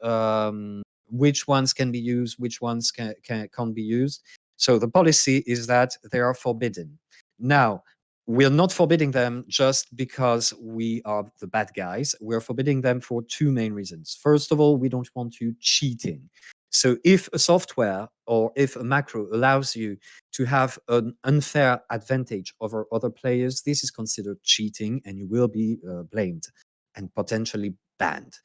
which ones can be used, which ones can't be used. So the policy is that they are forbidden. Now, we're not forbidding them just because we are the bad guys. We're forbidding them for two main reasons. First of all, we don't want you cheating. So if a software or if a macro allows you to have an unfair advantage over other players, this is considered cheating and you will be blamed and potentially banned.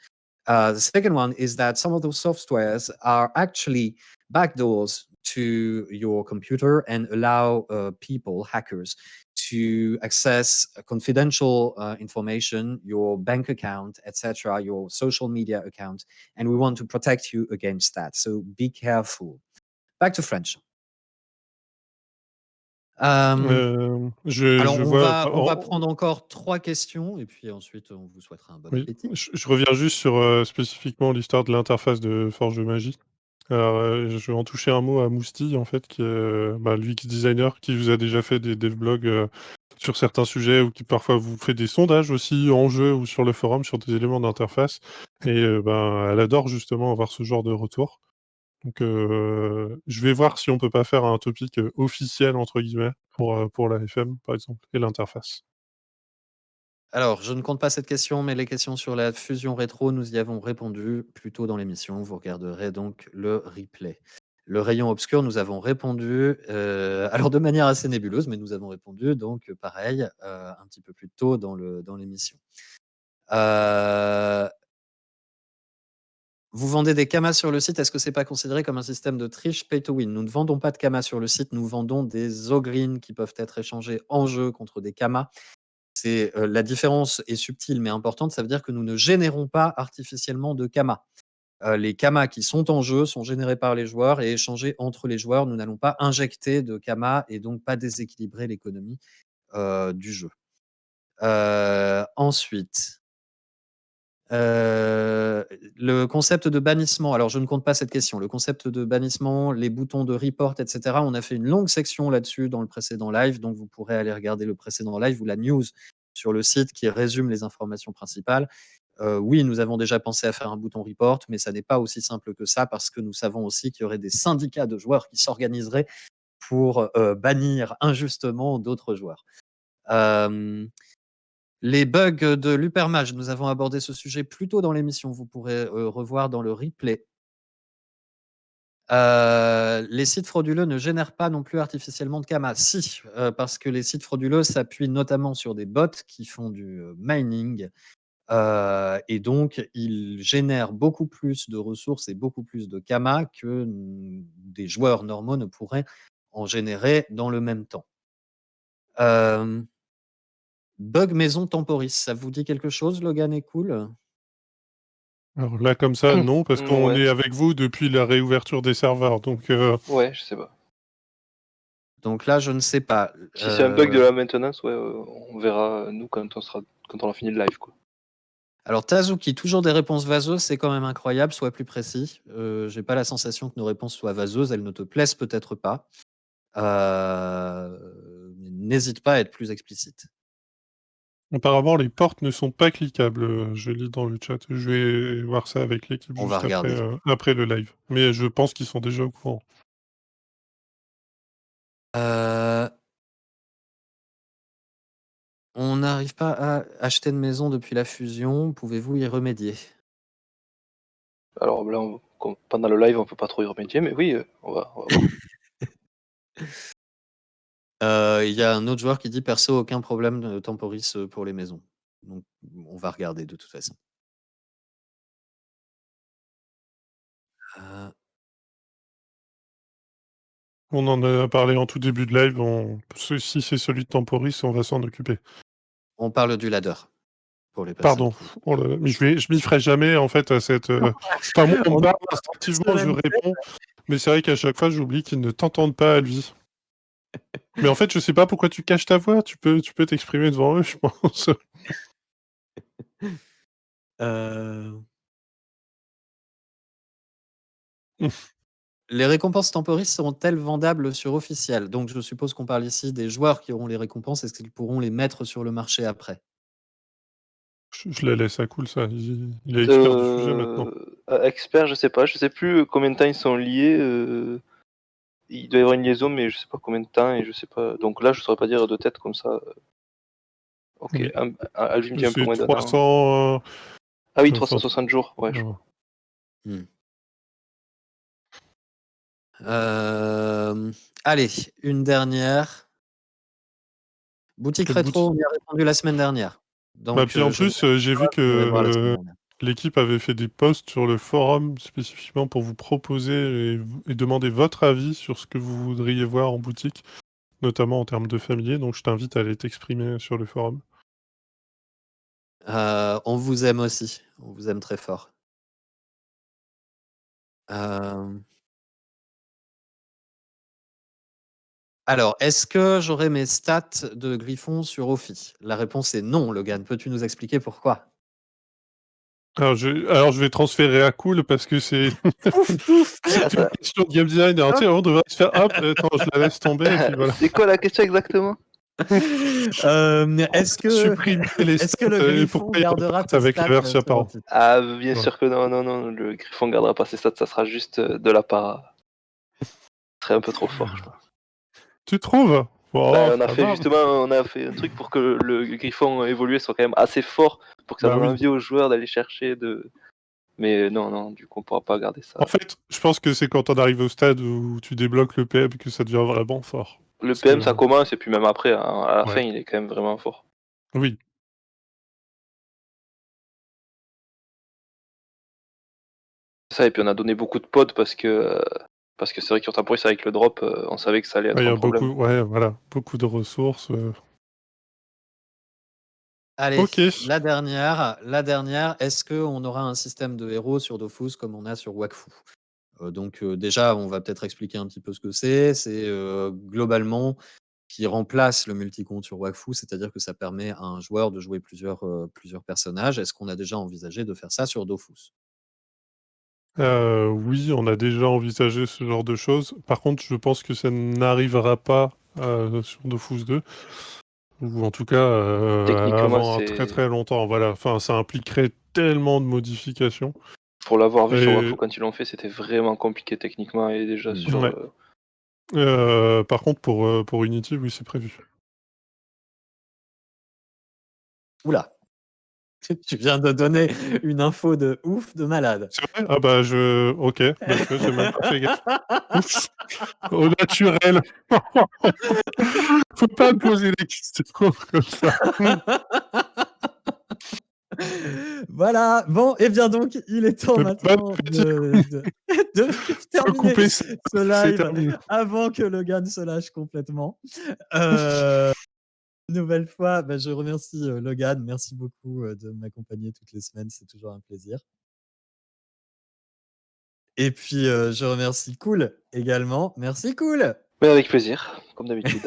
The second one is that some of those softwares are actually backdoors to your computer and allow people, hackers, to access confidential information, your bank account, etc., your social media account, and we want to protect you against that. So be careful. Back to French. Alors, on va prendre encore 3 questions et puis ensuite, on vous souhaitera un bon appétit. Je reviens juste sur spécifiquement l'histoire de l'interface de Forge de Magie. Alors, je vais en toucher un mot à Mousti, en fait, qui est l'UX designer, qui vous a déjà fait des devlogs sur certains sujets ou qui parfois vous fait des sondages aussi en jeu ou sur le forum sur des éléments d'interface. Et elle adore justement avoir ce genre de retour. Donc, je vais voir si on peut pas faire un topic officiel, entre guillemets, pour la FM, par exemple, et l'interface. Alors, je ne compte pas cette question, mais les questions sur la fusion rétro, nous y avons répondu plus tôt dans l'émission. Vous regarderez donc le replay. Le rayon obscur, nous avons répondu, alors de manière assez nébuleuse, mais nous avons répondu donc pareil, un petit peu plus tôt dans l'émission. Vous vendez des Kamas sur le site, est-ce que c'est pas considéré comme un système de triche pay to win? Nous ne vendons pas de Kamas sur le site, nous vendons des ogrines qui peuvent être échangées en jeu contre des Kamas. C'est la différence est subtile mais importante, ça veut dire que nous ne générons pas artificiellement de Kama. Les Kama qui sont en jeu sont générés par les joueurs et échangés entre les joueurs. Nous n'allons pas injecter de Kama et donc pas déséquilibrer l'économie du jeu. Ensuite, le concept de bannissement. Alors, je ne compte pas cette question. Le concept de bannissement, les boutons de report, etc. On a fait une longue section là-dessus dans le précédent live, donc vous pourrez aller regarder le précédent live ou la news sur le site qui résume les informations principales. Oui, nous avons déjà pensé à faire un bouton report, mais ça n'est pas aussi simple que ça parce que nous savons aussi qu'il y aurait des syndicats de joueurs qui s'organiseraient pour bannir injustement d'autres joueurs. Les bugs de l'Hypermage, nous avons abordé ce sujet plus tôt dans l'émission. Vous pourrez revoir dans le replay. Les sites frauduleux ne génèrent pas non plus artificiellement de Kama. Si, parce que les sites frauduleux s'appuient notamment sur des bots qui font du mining, et donc ils génèrent beaucoup plus de ressources et beaucoup plus de Kama que des joueurs normaux ne pourraient en générer dans le même temps. Bug maison temporis, ça vous dit quelque chose, Logan et Cool? Alors là, comme ça, non, parce qu'on Ouais. est avec vous depuis la réouverture des serveurs, donc Ouais, je sais pas. Donc là, je ne sais pas. Si c'est un bug de la maintenance, ouais, on verra nous quand on a fini le live, quoi. Alors Tazuki, toujours des réponses vaseuses, c'est quand même incroyable, sois plus précis. J'ai pas la sensation que nos réponses soient vaseuses, elles ne te plaisent peut-être pas. N'hésite pas à être plus explicite. apparemment les portes ne sont pas cliquables, je lis dans le chat. Je vais voir ça avec l'équipe On va juste après, regarder. après le live. Mais je pense qu'ils sont déjà au courant. On n'arrive pas à acheter de maison depuis la fusion, pouvez-vous y remédier? Alors là, pendant le live, on peut pas trop y remédier, mais oui, on va voir. Il y a un autre joueur qui dit: «Perso, aucun problème de temporis, pour les maisons». Donc on va regarder de toute façon. Heu, On en a parlé en tout début de live, si c'est celui de Temporis, on va s'en occuper. on parle du ladder, pour les personnes Pardon, qui oh là là, mais je m'y ferai jamais en fait à cette, enfin moi on me on parle est instinctivement, je réponds, mais c'est vrai qu'à chaque fois j'oublie qu'ils ne t'entendent pas à lui. Mais en fait, je sais pas pourquoi tu caches ta voix, tu peux t'exprimer devant eux, je pense. Heu Les récompenses temporis seront-elles vendables sur officiel? Donc je suppose qu'on parle ici des joueurs qui auront les récompenses. Est-ce qu'ils pourront les mettre sur le marché après? Je la laisse à Cool ça, il est expert du sujet maintenant. Expert, je sais plus combien de temps ils sont liés. Il doit y avoir une liaison, mais je sais pas combien de temps et je sais pas. Donc là, je saurais pas dire de tête comme ça. Ok, Oui. Alvin me dit un peu C'est moins d'un an. 300, Ah oui, enfin, 360 jours, ouais. non. Mmh. Allez, une dernière. Boutique Quelle rétro, boutique? on y a répondu la semaine dernière. Bah, Donc puis en je ne plus, j'ai vu vous irez voir la semaine que dernière. l'équipe avait fait des posts sur le forum spécifiquement pour vous proposer et demander votre avis sur ce que vous voudriez voir en boutique, notamment en termes de familier, donc je t'invite à aller t'exprimer sur le forum. On vous aime aussi, on vous aime très fort. Hem, alors, est-ce que j'aurai mes stats de Griffon sur Ophi? La réponse est non, Logan. Peux-tu nous expliquer pourquoi? Alors je vais transférer à Cool parce que c'est Pouf, pouf! c'est une question de game design, alors tu sais, on devrait se faire: «Hop, attends, je la laisse tomber» et puis voilà. C'est quoi la question exactement? Est-ce que Supprimer les est-ce stats que le et Griffon pourquoi il gardera reporte tes avec la stats, version sur apparent. Ophi? Ah, bien Voilà. sûr que non, non, non, le Griffon gardera pas ses stats, ça sera juste de la part. Ce serait un peu trop fort, je pense. Tu trouves? Oh, Bah, c'est pas grave. on a fait un truc pour que le Griffon évolué soit quand même assez fort pour que ça Bah donne oui. envie aux joueurs d'aller chercher de. Mais non, non, du coup, on pourra pas garder ça. En fait, je pense que c'est quand on arrive au stade où tu débloques le PM que ça devient vraiment fort. Le Parce PM, que ça commence, et puis même après, hein, à la fin, ouais, il est quand même vraiment fort. oui. Ça, et puis on a donné beaucoup de pods parce que c'est vrai qu'en temporis avec le drop, on savait que ça allait Ouais, être il y un a beaucoup, problème. ouais, voilà, beaucoup de ressources. Allez, Ok. la dernière, est-ce qu'on aura un système de héros sur Dofus comme on a sur Wakfu? Donc déjà, on va peut-être expliquer un petit peu ce que c'est. C'est, globalement qui remplace le multi-compte sur Wakfu, c'est-à-dire que ça permet à un joueur de jouer plusieurs personnages. Est-ce qu'on a déjà envisagé de faire ça sur Dofus? Oui, on a déjà envisagé ce genre de choses. Par contre, je pense que ça n'arrivera pas sur Dofus 2, ou en tout cas Techniquement, avant très c'est. très longtemps. Voilà. Enfin, ça impliquerait tellement de modifications. Pour l'avoir vu sur Wakfu Et quand ils l'ont fait, c'était vraiment compliqué techniquement et déjà Mmh. sur. ouais. Par contre, pour Unity, oui, c'est prévu. Ouh là! Tu viens de donner une info de ouf, de malade. C'est vrai? Ah bah ok, bah, tu vois, j'ai même pas fait gaffe. Oups. Au naturel. Faut pas me poser des questions comme ça. Voilà, bon, et bien donc, il est temps Bonne maintenant appétit. de Faut terminer couper ça, ce c'est live terminé. avant que Logan se lâche complètement. Une nouvelle fois, je remercie Logan. Merci beaucoup de m'accompagner toutes les semaines. C'est toujours un plaisir. Et puis, je remercie Cool également. Merci Cool. Mais avec plaisir, comme d'habitude.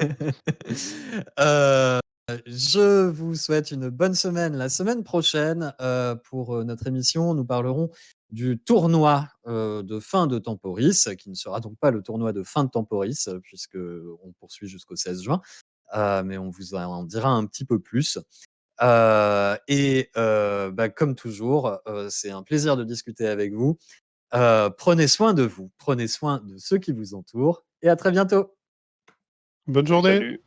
Je vous souhaite une bonne semaine. La semaine prochaine, pour notre émission, nous parlerons du tournoi de fin de Temporis, qui ne sera donc pas le tournoi de fin de Temporis, puisqu'on poursuit jusqu'au 16 juin. Mais on vous en dira un petit peu plus. Comme toujours, c'est un plaisir de discuter avec vous. Prenez soin de vous, prenez soin de ceux qui vous entourent et à très bientôt. Bonne journée. Salut.